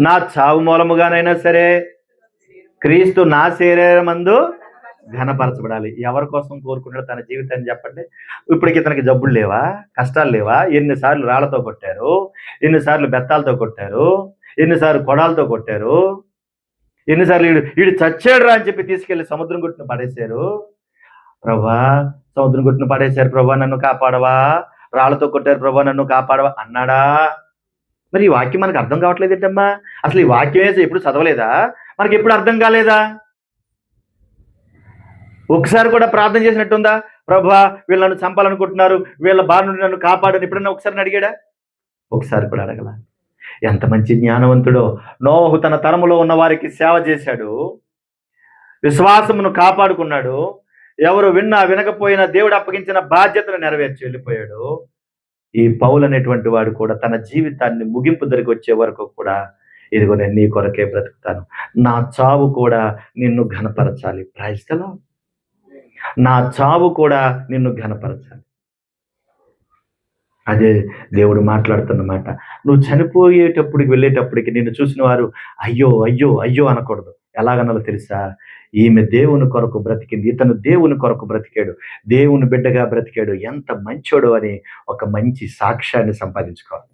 నా చావు మూలముగానైనా సరే క్రీస్తు నా శరీరమందు ఘనపరచబడాలి. ఎవరి కోసం కోరుకున్నాడు తన జీవితాన్ని చెప్పండి. ఇప్పటికి ఇతనికి జబ్బులు లేవా, కష్టాలు లేవా? ఎన్నిసార్లు రాళ్లతో కొట్టారు, ఎన్నిసార్లు బెత్తాలతో కొట్టారు, ఎన్నిసార్లు కొడాలతో కొట్టారు, ఎన్నిసార్లు వీడు చచ్చాడు రా అని చెప్పి తీసుకెళ్లి సముద్రం గుట్టును పడేశారు. ప్రభా, సముద్రం గుట్టును పడేశారు ప్రభా, నన్ను కాపాడవా. రాళ్లతో కొట్టారు ప్రభా, నన్ను కాపాడవా అన్నాడా? మరి ఈ వాక్యం మనకు అర్థం కావట్లేదు ఏంటమ్మా? అసలు ఈ వాక్యం వేసి ఎప్పుడు చదవలేదా? మనకి ఎప్పుడు అర్థం కాలేదా? ఒకసారి కూడా ప్రార్థన చేసినట్టుందా? ప్రభా, వీళ్ళు నన్ను చంపాలనుకుంటున్నారు, వీళ్ళ బారి నుండి నన్ను కాపాడని ఎప్పుడన్నా ఒకసారి అడిగాడా? ఒకసారి కూడా అడగల. ఎంత మంచి జ్ఞానవంతుడో. నోవహు తన తరములో ఉన్న వారికి సేవ చేశాడు, విశ్వాసమును కాపాడుకున్నాడు. ఎవరు విన్నా వినకపోయినా దేవుడు అప్పగించిన బాధ్యతను నెరవేర్చి వెళ్ళిపోయాడు. ఈ పౌలు అనేటువంటి వాడు కూడా తన జీవితాన్ని ముగింపు దగ్గరికి వచ్చే వరకు కూడా, ఇదిగో నేను నీ కొరకే బ్రతుకుతాను, నా చావు కూడా నిన్ను ఘనపరచాలి. Praise the lord. నా చావు కూడా నిన్ను ఘనపరచాలి. అదే దేవుడు మాట్లాడుతున్నమాట. నువ్వు చనిపోయేటప్పటికి వెళ్ళేటప్పటికి నిన్ను చూసిన వారు అయ్యో అయ్యో అయ్యో అనకూడదు. ఎలాగన్నాలో తెలుసా? ఈమె దేవుని కొరకు బ్రతికింది, ఇతను దేవుని కొరకు బ్రతికాడు, దేవుని బిడ్డగా బ్రతికాడు, ఎంత మంచోడు అని ఒక మంచి సాక్ష్యాన్ని సంపాదించుకోవాలి.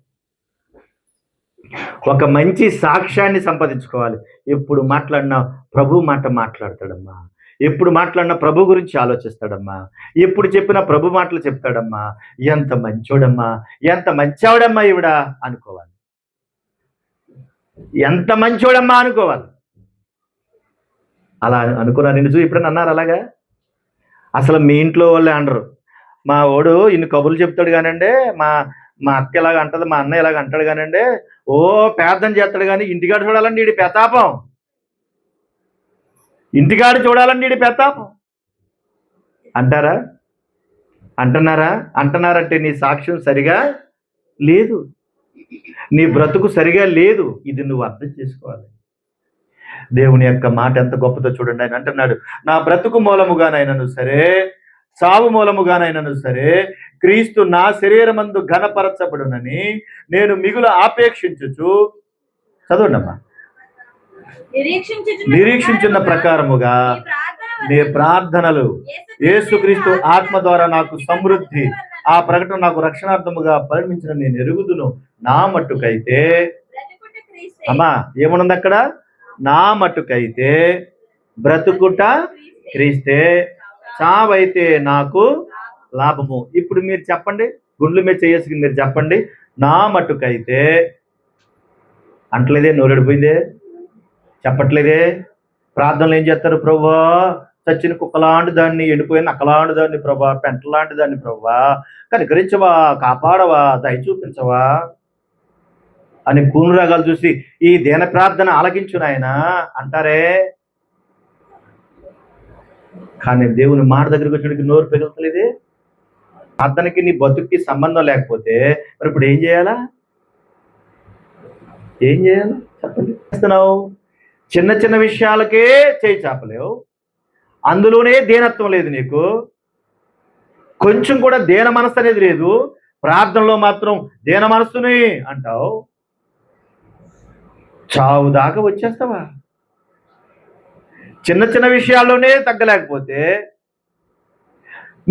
ఒక మంచి సాక్ష్యాన్ని సంపాదించుకోవాలి. ఎప్పుడు మాట్లాడినా ప్రభు మాట మాట్లాడతాడమ్మా, ఎప్పుడు మాట్లాడినా ప్రభు గురించి ఆలోచిస్తాడమ్మా, ఎప్పుడు చెప్పినా ప్రభు మాటలు చెప్తాడమ్మా. ఎంత మంచోడమ్మా, ఎంత మంచోడమ్మా ఈవిడ అనుకోవాలి. ఎంత మంచోడమ్మా అనుకోవాలి. అలా అనుకున్నా నిన్ను చూసి ఎప్పుడన్నా అన్నారు అలాగా? అసలు మీ ఇంట్లో వాళ్ళే అనరు. మా వాడు ఇన్ని కబుర్లు చెప్తాడు కానండి, మా మా అక్క ఇలాగ అంటది, మా అన్న ఇలాగ అంటాడు కానండి, ఓ ప్రార్థన చేస్తాడు కానీ ఇంటికాడ చూడాలండి ఈడి పెతాపం, ఇంటికాడ చూడాలండి ఈడి పెతాపం అంటారా? అంటున్నారా? అంటున్నారంటే నీ సాక్ష్యం సరిగా లేదు, నీ బ్రతుకు సరిగా లేదు. ఇది నువ్వు అర్థం చేసుకోవాలి. దేవుని యొక్క మాట ఎంత గొప్పదో చూడండి. ఆయన అంటున్నాడు, నా బ్రతుకు మూలముగానైనను సరే, చావు మూలముగానైనను సరే క్రీస్తు నా శరీరమందు ఘనపరచబడునని నేను మిగులు ఆపేక్షించుచు, చదవండమ్మా, నిరీక్షించిన ప్రకారముగా నీ ప్రార్థనలు యేసుక్రీస్తు ఆత్మ ద్వారా నాకు సమృద్ధి, ఆ ప్రకటన నాకు రక్షణార్థముగా పరిణమించిన నేను ఎరుగుదును. నా మట్టుకైతే, అమ్మా ఏమనుంది అక్కడ? నా మట్టుకైతే బ్రతుకుట క్రీస్తే, చావైతే నాకు లాభము. ఇప్పుడు మీరు చెప్పండి, గుండ్లు మీద చేసుకుని మీరు చెప్పండి, నా మట్టుకైతే అంటలేదే, నోరెడిపోయిందే, చెప్పట్లేదే. ప్రార్థనలు ఏం చేస్తారు? ప్రభువా, చచ్చిన కుక్కలాంటి దాన్ని, ఎండిపోయిన నక్కలాంటి దాన్ని ప్రభా, పెంటలాంటి దాన్ని ప్రభా, కనికరించవా, కాపాడవా, దయ చూపించవా అని కూనురాగాలు చూసి ఈ దీన ప్రార్థన ఆలకించు నాయనా అంటారే. కానీ దేవుని మాట దగ్గరికి వచ్చినకి నోరు పెగలతలేదే. ప్రార్థనకి నీ బతుక్కి సంబంధం లేకపోతే మరి ఇప్పుడు ఏం చేయాలా? ఏం చేయాలి చెప్పండి? చేస్తున్నావు చిన్న చిన్న విషయాలకే చేయి చాపలేవు, అందులోనే దీనత్వం లేదు నీకు, కొంచెం కూడా దీన మనస్సు అనేది లేదు. ప్రార్థనలో మాత్రం దీన మనస్సుని అంటావు. చావు దాకా వచ్చేస్తావా? చిన్న చిన్న విషయాల్లోనే తగ్గలేకపోతే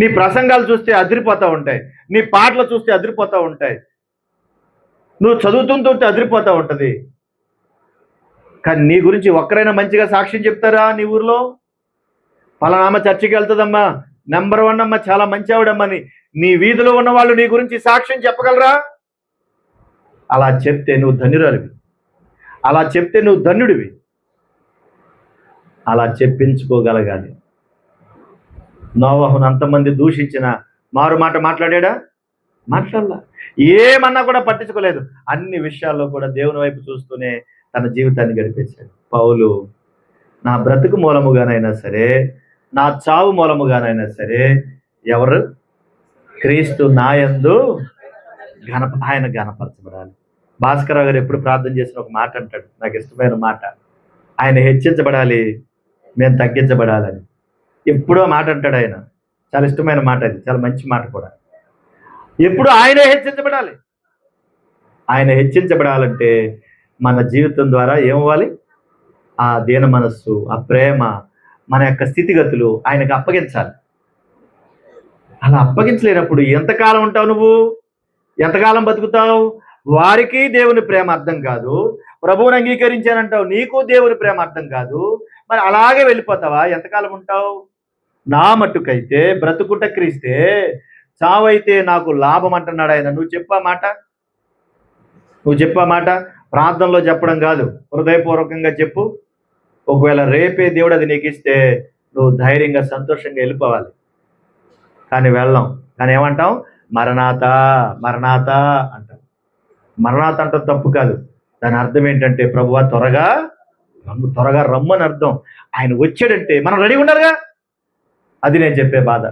నీ ప్రసంగాలు చూస్తే అదిరిపోతూ ఉంటాయి, నీ పాటలు చూస్తే అదిరిపోతూ ఉంటాయి, నువ్వు చదువుతుంటే అదిరిపోతూ ఉంటుంది. కానీ నీ గురించి ఒక్కరైనా మంచిగా సాక్ష్యం చెప్తారా? నీ ఊర్లో పలానామ చర్చికి వెళ్తుందమ్మా, నెంబర్ 1 అమ్మ, చాలా మంచి ఆవిడమ్మని నీ వీధిలో ఉన్న వాళ్ళు నీ గురించి సాక్ష్యం చెప్పగలరా? అలా చెప్తే నువ్వు ధన్యురాలివి, అలా చెప్తే నువ్వు ధన్యుడివి. అలా చెప్పించుకోగలగాలి. నోవహును అంతమంది దూషించిన మారు మాట మాట్లాడా? మాట్లాడలా. ఏమన్నా కూడా పట్టించుకోలేదు. అన్ని విషయాల్లో కూడా దేవుని వైపు చూస్తూనే తన జీవితాన్ని గడిపేశాడు. పౌలు, నా బ్రతుకు మూలముగానైనా సరే, నా చావు మూలముగానైనా సరే ఎవరు క్రీస్తు నాయందు ఆయన గణపరచబడాలి. భాస్కరరావు గారు ఎప్పుడు ప్రార్థన చేసిన ఒక మాట అంటాడు, నాకు ఇష్టమైన మాట. ఆయన హెచ్చించబడాలి, మేము తగ్గించబడాలని ఎప్పుడో మాట అంటాడు ఆయన. చాలా ఇష్టమైన మాట అది, చాలా మంచి మాట కూడా. ఎప్పుడు ఆయనే హెచ్చించబడాలి. ఆయన హెచ్చించబడాలంటే మన జీవితం ద్వారా ఏమవ్వాలి? ఆ దీన మనస్సు, ఆ ప్రేమ, మన యొక్క స్థితిగతులు ఆయనకు అప్పగించాలి. అలా అప్పగించలేనప్పుడు ఎంతకాలం ఉంటావు నువ్వు? ఎంతకాలం బతుకుతావు? వారికి దేవుని ప్రేమ అర్థం కాదు, ప్రభువుని అంగీకరించానంటావు, నీకు దేవుని ప్రేమ అర్థం కాదు. మరి అలాగే వెళ్ళిపోతావా? ఎంతకాలం ఉంటావు? నా మట్టుకైతే బ్రతుకుట క్రీస్తే, చావైతే నాకు లాభం అంటున్నాడు ఆయన. నువ్వు చెప్పా మాట? నువ్వు చెప్పా మాట? ప్రార్థనలో చెప్పడం కాదు, హృదయపూర్వకంగా చెప్పు. ఒకవేళ రేపే దేవుడు అది నీకు ఇస్తే నువ్వు ధైర్యంగా సంతోషంగా వెళ్ళిపోవాలి. కానీ వెళ్ళాం. కానీ ఏమంటాం? మరణాత మరణాత అంటాం. మరణాత అంటాం తప్పు కాదు. దాని అర్థం ఏంటంటే ప్రభువా త్వరగా రమ్ము, త్వరగా రమ్మని అర్థం. ఆయన వచ్చాడంటే మనం రెడీగా ఉండాలిగా. అది నేను చెప్పే బాధ.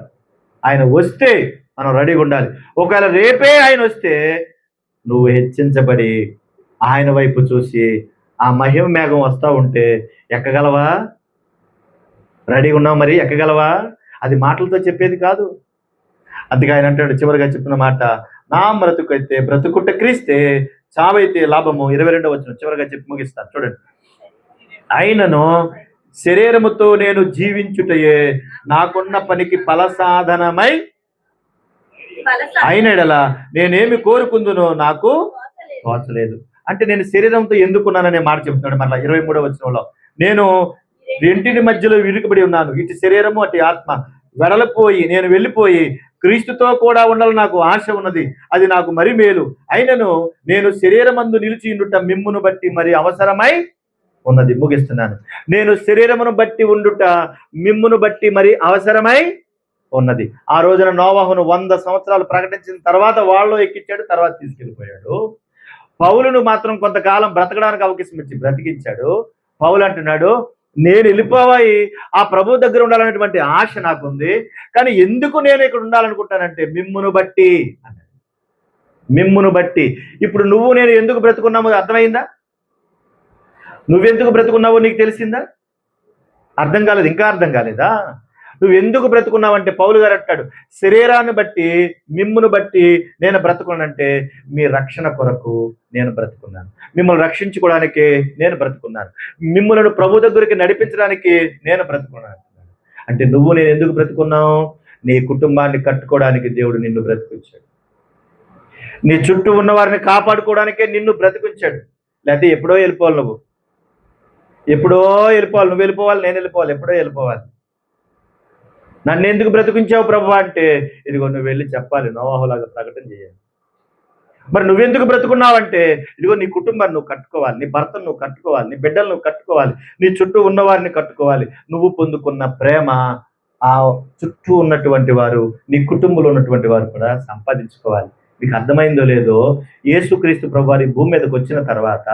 ఆయన వస్తే మనం రెడీగా ఉండాలి. ఒకవేళ రేపే ఆయన వస్తే నువ్వు హెచ్చించబడి ఆయన వైపు చూసి ఆ మహిమ మేఘం వస్తూ ఉంటే ఎక్కగలవా? రెడీగా ఉన్నావు మరి? ఎక్కగలవా? అది మాటలతో చెప్పేది కాదు. అందుకే ఆయన అంటాడు చివరిగా చెప్పిన మాట, నా బ్రతుకైతే బ్రతుకుట క్రీస్తే, చావైతే లాభము. 22వ వచనం చివరిగా చెప్పి ముగిస్తాను చూడండి. ఆయనను శరీరముతో నేను జీవించుటయే నాకున్న పనికి ఫలసాధనమై అయినడలా నేనేమి కోరుకుందునో నాకు తోచలేదు. అంటే నేను శరీరంతో ఎందుకున్నాననే మాట చెప్తున్నాడు. మళ్ళీ 23వ వచనంలో, నేను రెంటిని మధ్యలో విరుకుబడి ఉన్నాను, ఇటు శరీరము అటు ఆత్మ వెడలిపోయి నేను వెళ్ళిపోయి క్రీస్తుతో కూడా ఉండాలని నాకు ఆశ ఉన్నది, అది నాకు మరి మేలు. అయినను నేను శరీరమందు నిలిచి ఉండుట మిమ్మును బట్టి మరి అవసరమై ఉన్నది. ముగిస్తున్నాను. నేను శరీరమును బట్టి ఉండుట మిమ్మును బట్టి మరి అవసరమై ఉన్నది. ఆ రోజున నోవాహును 100 సంవత్సరాలు ప్రకటించిన తర్వాత వాళ్ళు ఎక్కించాడు, తర్వాత తీసుకెళ్ళిపోయాడు. పౌలును మాత్రం కొంతకాలం బ్రతకడానికి అవకాశం ఇచ్చి బ్రతికించాడు. పౌలు అంటున్నాడు, నేను వెళ్ళిపోవాలి, ఆ ప్రభు దగ్గర ఉండాలనేటువంటి ఆశ నాకుంది, కానీ ఎందుకు నేను ఇక్కడ ఉండాలనుకుంటానంటే మిమ్మును బట్టి అన్నాడు. మిమ్మును బట్టి. ఇప్పుడు నువ్వు నేను ఎందుకు బ్రతుకున్నామో అర్థమైందా? నువ్వెందుకు బ్రతుకున్నావో నీకు తెలిసిందా? అర్థం కాలేదు. ఇంకా అర్థం కాలేదా? నువ్వు ఎందుకు బ్రతుకున్నావంటే పౌలు గారు అంటాడు, శరీరాన్ని బట్టి మిమ్మును బట్టి నేను బ్రతుకున్నానంటే మీ రక్షణ కొరకు నేను బ్రతుకున్నాను, మిమ్మల్ని రక్షించుకోవడానికి నేను బ్రతుకున్నాను, మిమ్మల్ని ప్రభు దగ్గరికి నడిపించడానికి నేను బ్రతుకున్నాను. అంటే నువ్వు నేను ఎందుకు బ్రతుకున్నావు? నీ కుటుంబాన్ని కట్టుకోవడానికి దేవుడు నిన్ను బ్రతికించాడు. నీ చుట్టూ ఉన్న వారిని కాపాడుకోవడానికే నిన్ను బ్రతికించాడు. లేకపోతే ఎప్పుడో వెళ్ళిపోవాలి. నువ్వు ఎప్పుడో వెళ్ళిపోవాలి. నువ్వు వెళ్ళిపోవాలి, నేను వెళ్ళిపోవాలి, ఎప్పుడో వెళ్ళిపోవాలి. నన్ను ఎందుకు బ్రతికించావు ప్రభు అంటే, ఇదిగో నువ్వు వెళ్ళి చెప్పాలి, నోవాహులాగా ప్రకటన చేయాలి. మరి నువ్వెందుకు బ్రతుకున్నావంటే, ఇదిగో నీ కుటుంబాన్ని నువ్వు కట్టుకోవాలి, నీ భర్తను నువ్వు కట్టుకోవాలి, నీ బిడ్డలు నువ్వు కట్టుకోవాలి, నీ చుట్టూ ఉన్నవారిని కట్టుకోవాలి. నువ్వు పొందుకున్న ప్రేమ ఆ చుట్టూ ఉన్నటువంటి వారు, నీ కుటుంబంలో ఉన్నటువంటి వారు కూడా సంపాదించుకోవాలి. మీకు అర్థమైందో లేదో, యేసుక్రీస్తు ప్రభువారి భూమి మీదకి వచ్చిన తర్వాత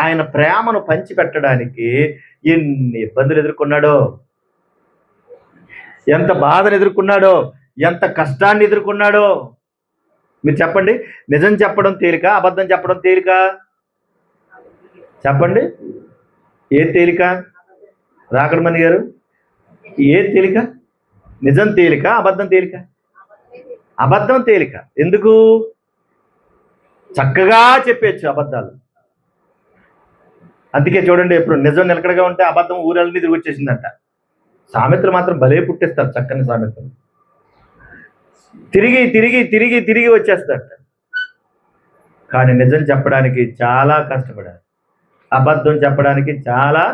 ఆయన ప్రేమను పంచిపెట్టడానికి ఎన్ని ఇబ్బందులు ఎదుర్కొన్నాడో, ఎంత బాధను ఎదుర్కొన్నాడో, ఎంత కష్టాన్ని ఎదుర్కొన్నాడో. మీరు చెప్పండి, నిజం చెప్పడం తేలిక, అబద్ధం చెప్పడం తేలిక? చెప్పండి, ఏది తేలిక? రాకడమణి గారు, ఏది తేలిక? నిజం తేలిక, అబద్ధం తేలిక? అబద్ధం తేలిక. ఎందుకు? చక్కగా చెప్పేచ్చు అబద్ధాలు. అందుకే చూడండి, ఎప్పుడు నిజం నిలకడగా ఉంటే అబద్ధం ఊరల్ని తిరిగి వచ్చేసిందంట. సామెతలు మాత్రం భలే పుట్టేస్తారు, చక్కని సామెతలు. తిరిగి తిరిగి తిరిగి తిరిగి వచ్చేస్తారట. కానీ నిజం చెప్పడానికి చాలా కష్టపడాలి, అబద్ధం చెప్పడానికి చాలా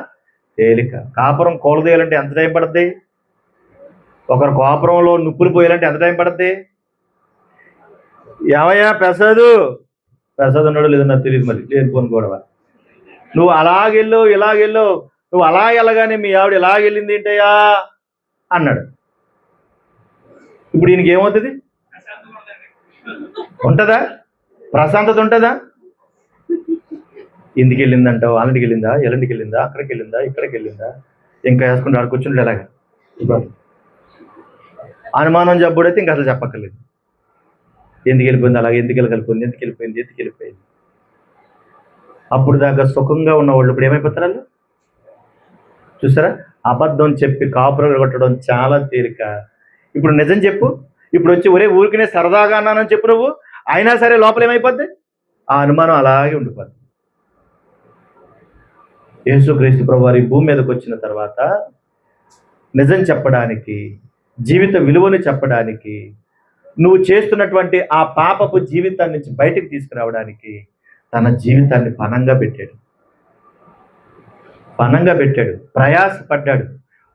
తేలిక. కాపురం కోలదేయాలంటే ఎంత టైం పడుతుంది? ఒకరు కాపురంలో నుప్పులు పోయాలంటే ఎంత టైం పడుతుంది? ఏమయ్యా ప్రసాదు ఉన్నాడో లేదో నాకు తెలియదు, మరి లేనిపోను గొడవ. నువ్వు అలాగెళ్ళు ఇలాగెళ్ళు, నువ్వు అలా వెళ్ళగానే మీ ఆవిడ ఎలాగెళ్ళింది ఏంటయ్యా అన్నాడు. ఇప్పుడు ఈయనకి ఏమవుతుంది? ఉంటుందా? ప్రశాంతత ఉంటుందా? ఎందుకు వెళ్ళిందంటావు? వాళ్ళంటికి వెళ్ళిందా, ఎలాంటికి వెళ్ళిందా, అక్కడికి వెళ్ళిందా, ఇక్కడికి వెళ్ళిందా, ఇంకా వేసుకుంటే ఆడ కూర్చుంటే ఎలాగా? అనుమానం జబ్బుడైతే ఇంకా అసలు చెప్పక్కర్లేదు. ఎందుకు వెళ్ళిపోయింది అలాగే, ఎందుకు వెళ్ళిపోయింది. అప్పుడు దాకా సుఖంగా ఉన్న వాళ్ళు ఇప్పుడు ఏమైపోతారు? వాళ్ళు చూసారా, అబద్ధం చెప్పి కాపురలు కొట్టడం చాలా తేలిక. ఇప్పుడు నిజం చెప్పు, ఇప్పుడు వచ్చి ఒరే ఊరికినే సరదాగా అన్నానని చెప్పు నువ్వు, అయినా సరే లోపల ఏమైపోద్ది? ఆ అనుమానం అలాగే ఉండిపోద్ది. యేసుక్రీస్తు ప్రభువారు ఈ భూమి మీదకి వచ్చిన తర్వాత నిజం చెప్పడానికి, జీవిత విలువను చెప్పడానికి, నువ్వు చేస్తున్నటువంటి ఆ పాపపు జీవితాన్ని నుంచి బయటికి తీసుకురావడానికి తన జీవితాన్ని పణంగా పెట్టాడు. ప్రయాసపడ్డాడు.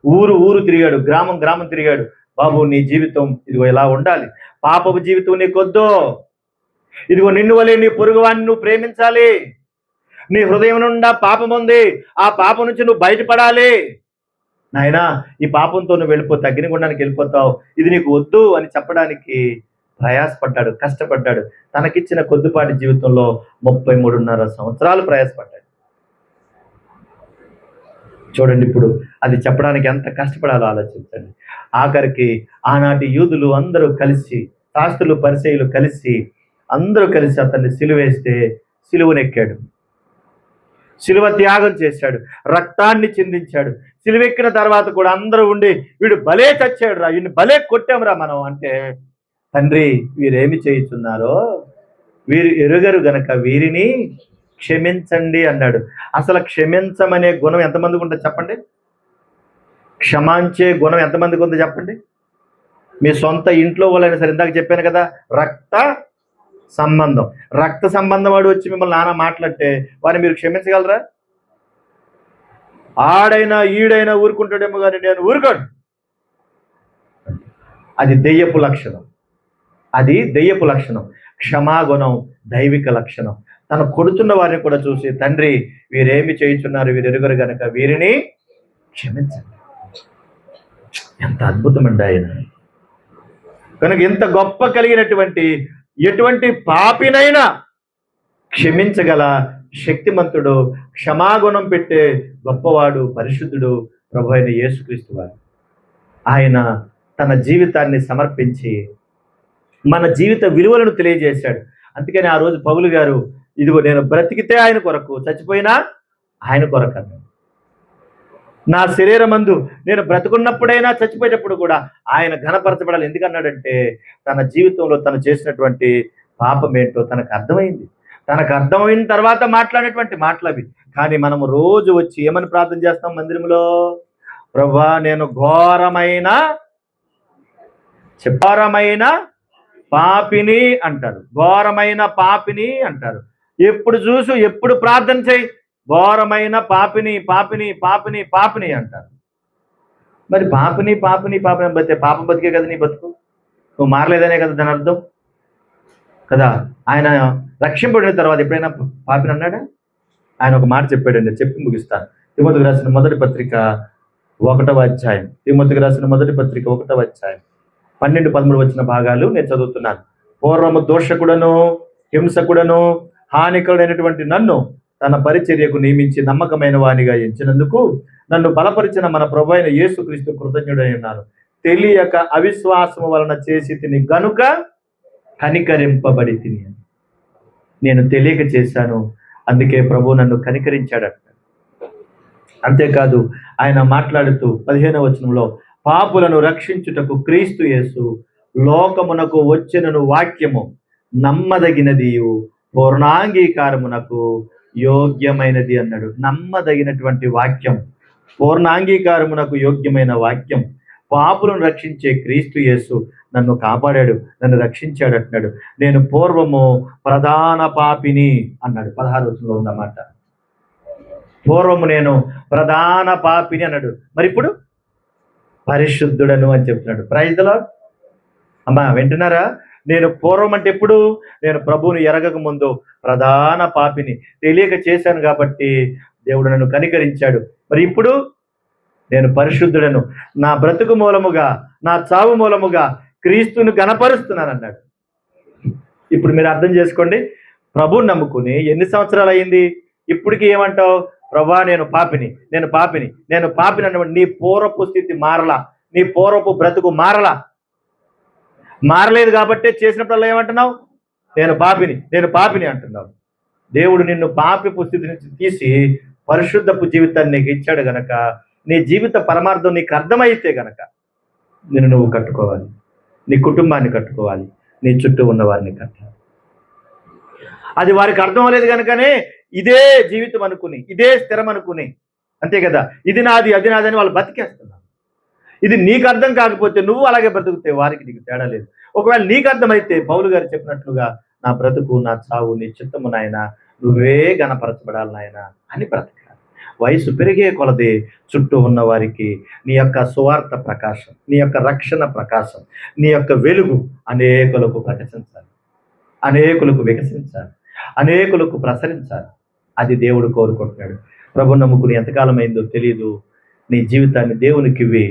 ఊరు తిరిగాడు, గ్రామం తిరిగాడు. బాబు, నీ జీవితం ఇదిగో ఇలా ఉండాలి, పాపపు జీవితం నీకొద్దు, ఇదిగో నిన్ను వలె నీ పొరుగువాన్ని నువ్వు ప్రేమించాలి, నీ హృదయం నుండా పాపం ఉంది, ఆ పాపం నుంచి నువ్వు బయటపడాలి, నాయనా ఈ పాపంతో నువ్వు వెళ్ళిపోతావు, అగ్నిగుండానికి వెళ్ళిపోతావు, ఇది నీకు వద్దు అని చెప్పడానికి ప్రయాసపడ్డాడు, కష్టపడ్డాడు. తనకిచ్చిన కొద్దిపాటి జీవితంలో 33.5 సంవత్సరాలు ప్రయాసపడ్డాడు. చూడండి ఇప్పుడు అది చెప్పడానికి ఎంత కష్టపడాలో ఆలోచించండి. ఆఖరికి ఆనాటి యూదులు అందరూ కలిసి, శాస్త్రులు పరిసయ్యులు కలిసి, అందరూ కలిసి అతన్ని సిలువేస్తే సిలువనెక్కాడు, సిలువ త్యాగం చేశాడు, రక్తాన్ని చిందించాడు. సిలువెక్కిన తర్వాత కూడా అందరూ ఉండి వీడు భలే చచ్చాడు రా, వీడిని భలే కొట్టాంరా మనం అంటే, తండ్రి వీరేమి చేయుచున్నారో వీరు ఎరుగరు గనక వీరిని క్షమించండి అన్నాడు. అసలు క్షమించమనే గుణం ఎంతమందికి ఉంటుంది చెప్పండి? క్షమాంచే గుణం ఎంతమందికి ఉందో చెప్పండి? మీ సొంత ఇంట్లో వాళ్ళైనా సరే, ఇందాక చెప్పాను కదా, రక్త సంబంధం వాడు వచ్చి మిమ్మల్ని నాన్న మాట్లాడితే వారిని మీరు క్షమించగలరా? ఆడైనా ఈడైనా ఊరుకుంటాడేమో కానీ నేను ఊరుకోను. అది దెయ్యపు లక్షణం. క్షమాగుణం దైవిక లక్షణం. తను కొడుతున్న వారిని కూడా చూసి, తండ్రి వీరేమి చేయుచున్నారు, వీరు ఎరుగరు గనక వీరిని క్షమించండి. ఎంత అద్భుతమండి ఆయన. కనుక ఎంత గొప్ప కలిగినటువంటి ఎటువంటి పాపినైనా క్షమించగల శక్తిమంతుడు, క్షమాగుణం పెట్టే గొప్పవాడు, పరిశుద్ధుడు ప్రభు అయిన యేసుక్రీస్తు వారు. ఆయన తన జీవితాన్ని సమర్పించి మన జీవిత విలువలను తెలియజేశాడు. అందుకని ఆ రోజు పౌలు గారు, ఇదిగో నేను బ్రతికితే ఆయన కొరకు, చచ్చిపోయినా ఆయన కొరకు అన్నాడు. నా శరీరమందు నేను బ్రతుకున్నప్పుడైనా చచ్చిపోయేటప్పుడు కూడా ఆయన ఘనపరచబడాలి. ఎందుకన్నాడంటే తన జీవితంలో తను చేసినటువంటి పాపం ఏంటో తనకు అర్థమైంది. తనకు అర్థమైన తర్వాత మాట్లాడేటువంటి మాటలు అవి. కానీ మనము రోజు వచ్చి ఏమని ప్రార్థన చేస్తాం మందిరంలో? ప్రభువా నేను ఘోరమైన పాపిని అంటారు, ఘోరమైన పాపిని అంటారు. ఎప్పుడు చూసు ఎప్పుడు ప్రార్థన చేయి, ఘోరమైన పాపిని అంటారు. మరి పాపిని బతికే పాపం బతికే కదా నీ బతుకు, నువ్వు మారలేదనే కదా దాని అర్థం కదా. ఆయన రక్షింపబడిన తర్వాత ఎప్పుడైనా పాపిని అన్నాడా? ఆయన ఒక మాట చెప్పాడండి, చెప్పి ముగిస్తాను. తిమోతికి రాసిన మొదటి పత్రిక 1వ అధ్యాయం 12-13 వచ్చిన భాగాలు నేను చదువుతున్నాను. పూర్వము దోషకుడను, హింసకుడను, హానికరుడైనటువంటి నన్ను తన పరిచర్యకు నియమించి నమ్మకమైన వానిగా ఎంచినందుకు నన్ను బలపరిచిన మన ప్రభు అయిన యేసుక్రీస్తు కృతజ్ఞుడై ఉన్నాను. తెలియక అవిశ్వాసము వలన చేసి తిని గనుక కనికరింపబడి తిని. నేను తెలియక చేశాను, అందుకే ప్రభు నన్ను కనికరించాడట. అంతేకాదు ఆయన మాట్లాడుతూ 15వ వచనంలో, పాపులను రక్షించుటకు క్రీస్తు యేసు లోకమునకు వచ్చినను వాక్యము నమ్మదగినదియు పూర్ణాంగీకారమునకు యోగ్యమైనది అన్నాడు. నమ్మదగినటువంటి వాక్యం, పూర్ణాంగీకారమునకు యోగ్యమైన వాక్యం. పాపులను రక్షించే క్రీస్తు యేసు నన్ను కాపాడాడు, నన్ను రక్షించాడు అంటున్నాడు. నేను పూర్వము ప్రధాన పాపిని అన్నాడు. 16వ వచనంలో ఉందన్నమాట. పూర్వము నేను ప్రధాన పాపిని అన్నాడు. మరి ఇప్పుడు పరిశుద్ధుడను అని చెప్తున్నాడు. Praise the lord. అమ్మా వింటున్నారా? నేను పూర్వం అంటే ఎప్పుడు? నేను ప్రభువుని ఎరగక ముందు ప్రధాన పాపిని, తెలియక చేశాను కాబట్టి దేవుడు నన్ను కనికరించాడు. మరి ఇప్పుడు నేను పరిశుద్ధుడను, నా బ్రతుకు మూలముగా, నా చావు మూలముగా క్రీస్తును గణపరుస్తున్నాను అన్నాడు. ఇప్పుడు మీరు అర్థం చేసుకోండి, ప్రభువుని నమ్ముకుని ఎన్ని సంవత్సరాలు అయింది? ఇప్పటికి ఏమంటావు? ప్రభా నేను పాపిని అన్నమాట. నీ పూర్వపు స్థితి మారలా, నీ పూర్వపు బ్రతుకు మారలేదు కాబట్టే చేసినప్పుడల్లా ఏమంటున్నావు? నేను పాపిని అంటున్నావు. దేవుడు నిన్ను పాపిపు స్థితి నుంచి తీసి పరిశుద్ధపు జీవితాన్ని నీకు ఇచ్చాడు గనక, నీ జీవిత పరమార్థం నీకు అర్థమైతే గనక నిన్ను నువ్వు కట్టుకోవాలి, నీ కుటుంబాన్ని కట్టుకోవాలి, నీ చుట్టూ ఉన్న వారిని కట్టాలి. అది వారికి అర్థం అవ్వలేదు కనుకనే ఇదే జీవితం అనుకుని, ఇదే స్థిరం అనుకుని, అంతే కదా, ఇది నాది అది నాదని వాళ్ళు బతికేస్తున్నారు. ఇది నీకు అర్థం కాకపోతే నువ్వు అలాగే బ్రతుకుతే వారికి నీకు తేడా లేదు. ఒకవేళ నీకు అర్థమైతే పౌలు గారు చెప్పినట్లుగా నా బ్రతుకు నా చావు నీ చిత్తము నాయన, నువ్వే గణపరచబడాలి నాయన అని బ్రతకాలి. వయసు పెరిగే కొలది చుట్టూ ఉన్న వారికి నీ యొక్క సువార్త ప్రకాశం, నీ యొక్క రక్షణ ప్రకాశం, నీ యొక్క వెలుగు అనేకులకు ప్రకటించాలి, అనేకులకు వికసించాలి, అనేకులకు ప్రసరించాలి. అది దేవుడు కోరుకుంటున్నాడు. ప్రభు నమ్ముకుని ఎంతకాలం అయిందో తెలియదు, నీ జీవితాన్ని దేవునికి ఇవ్వి,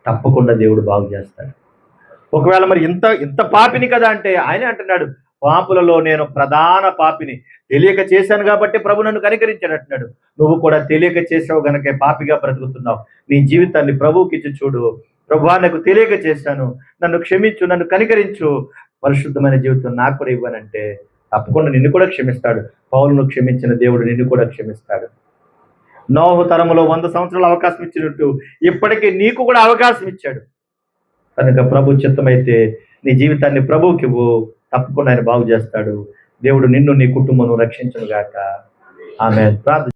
తప్పకుండా దేవుడు బాగు చేస్తాడు. ఒకవేళ మరి ఇంత పాపిని కదా అంటే ఆయనే అంటున్నాడు, పాపులలో నేను ప్రధాన పాపిని, తెలియక చేశాను కాబట్టి ప్రభు నన్ను కనికరించాడు అంటున్నాడు. నువ్వు కూడా తెలియక చేసావు గనకే పాపిగా బ్రతుకుతున్నావు. నీ జీవితాన్ని ప్రభువుకి ఇచ్చి చూడు, ప్రభువా నాకు తెలియక చేశాను, నన్ను క్షమించు, నన్ను కనికరించు, పరిశుద్ధమైన జీవితం నాకు కూడా ఇవ్వనంటే తప్పకుండా నిన్ను కూడా క్షమిస్తాడు. పౌలును క్షమించిన దేవుడు నిన్ను కూడా క్షమిస్తాడు. నోహు తరములో 100 సంవత్సరాలు అవకాశం ఇచ్చినట్టు ఇప్పటికీ నీకు కూడా అవకాశం ఇచ్చాడు. కనుక ప్రభు చిత్తమైతే నీ జీవితాన్ని ప్రభువుకి ఇవ్వు, తప్పకుండా ఆయన బాగు చేస్తాడు. దేవుడు నిన్ను నీ కుటుంబం రక్షించును గాక. ఆమేన్. ప్రార్థన.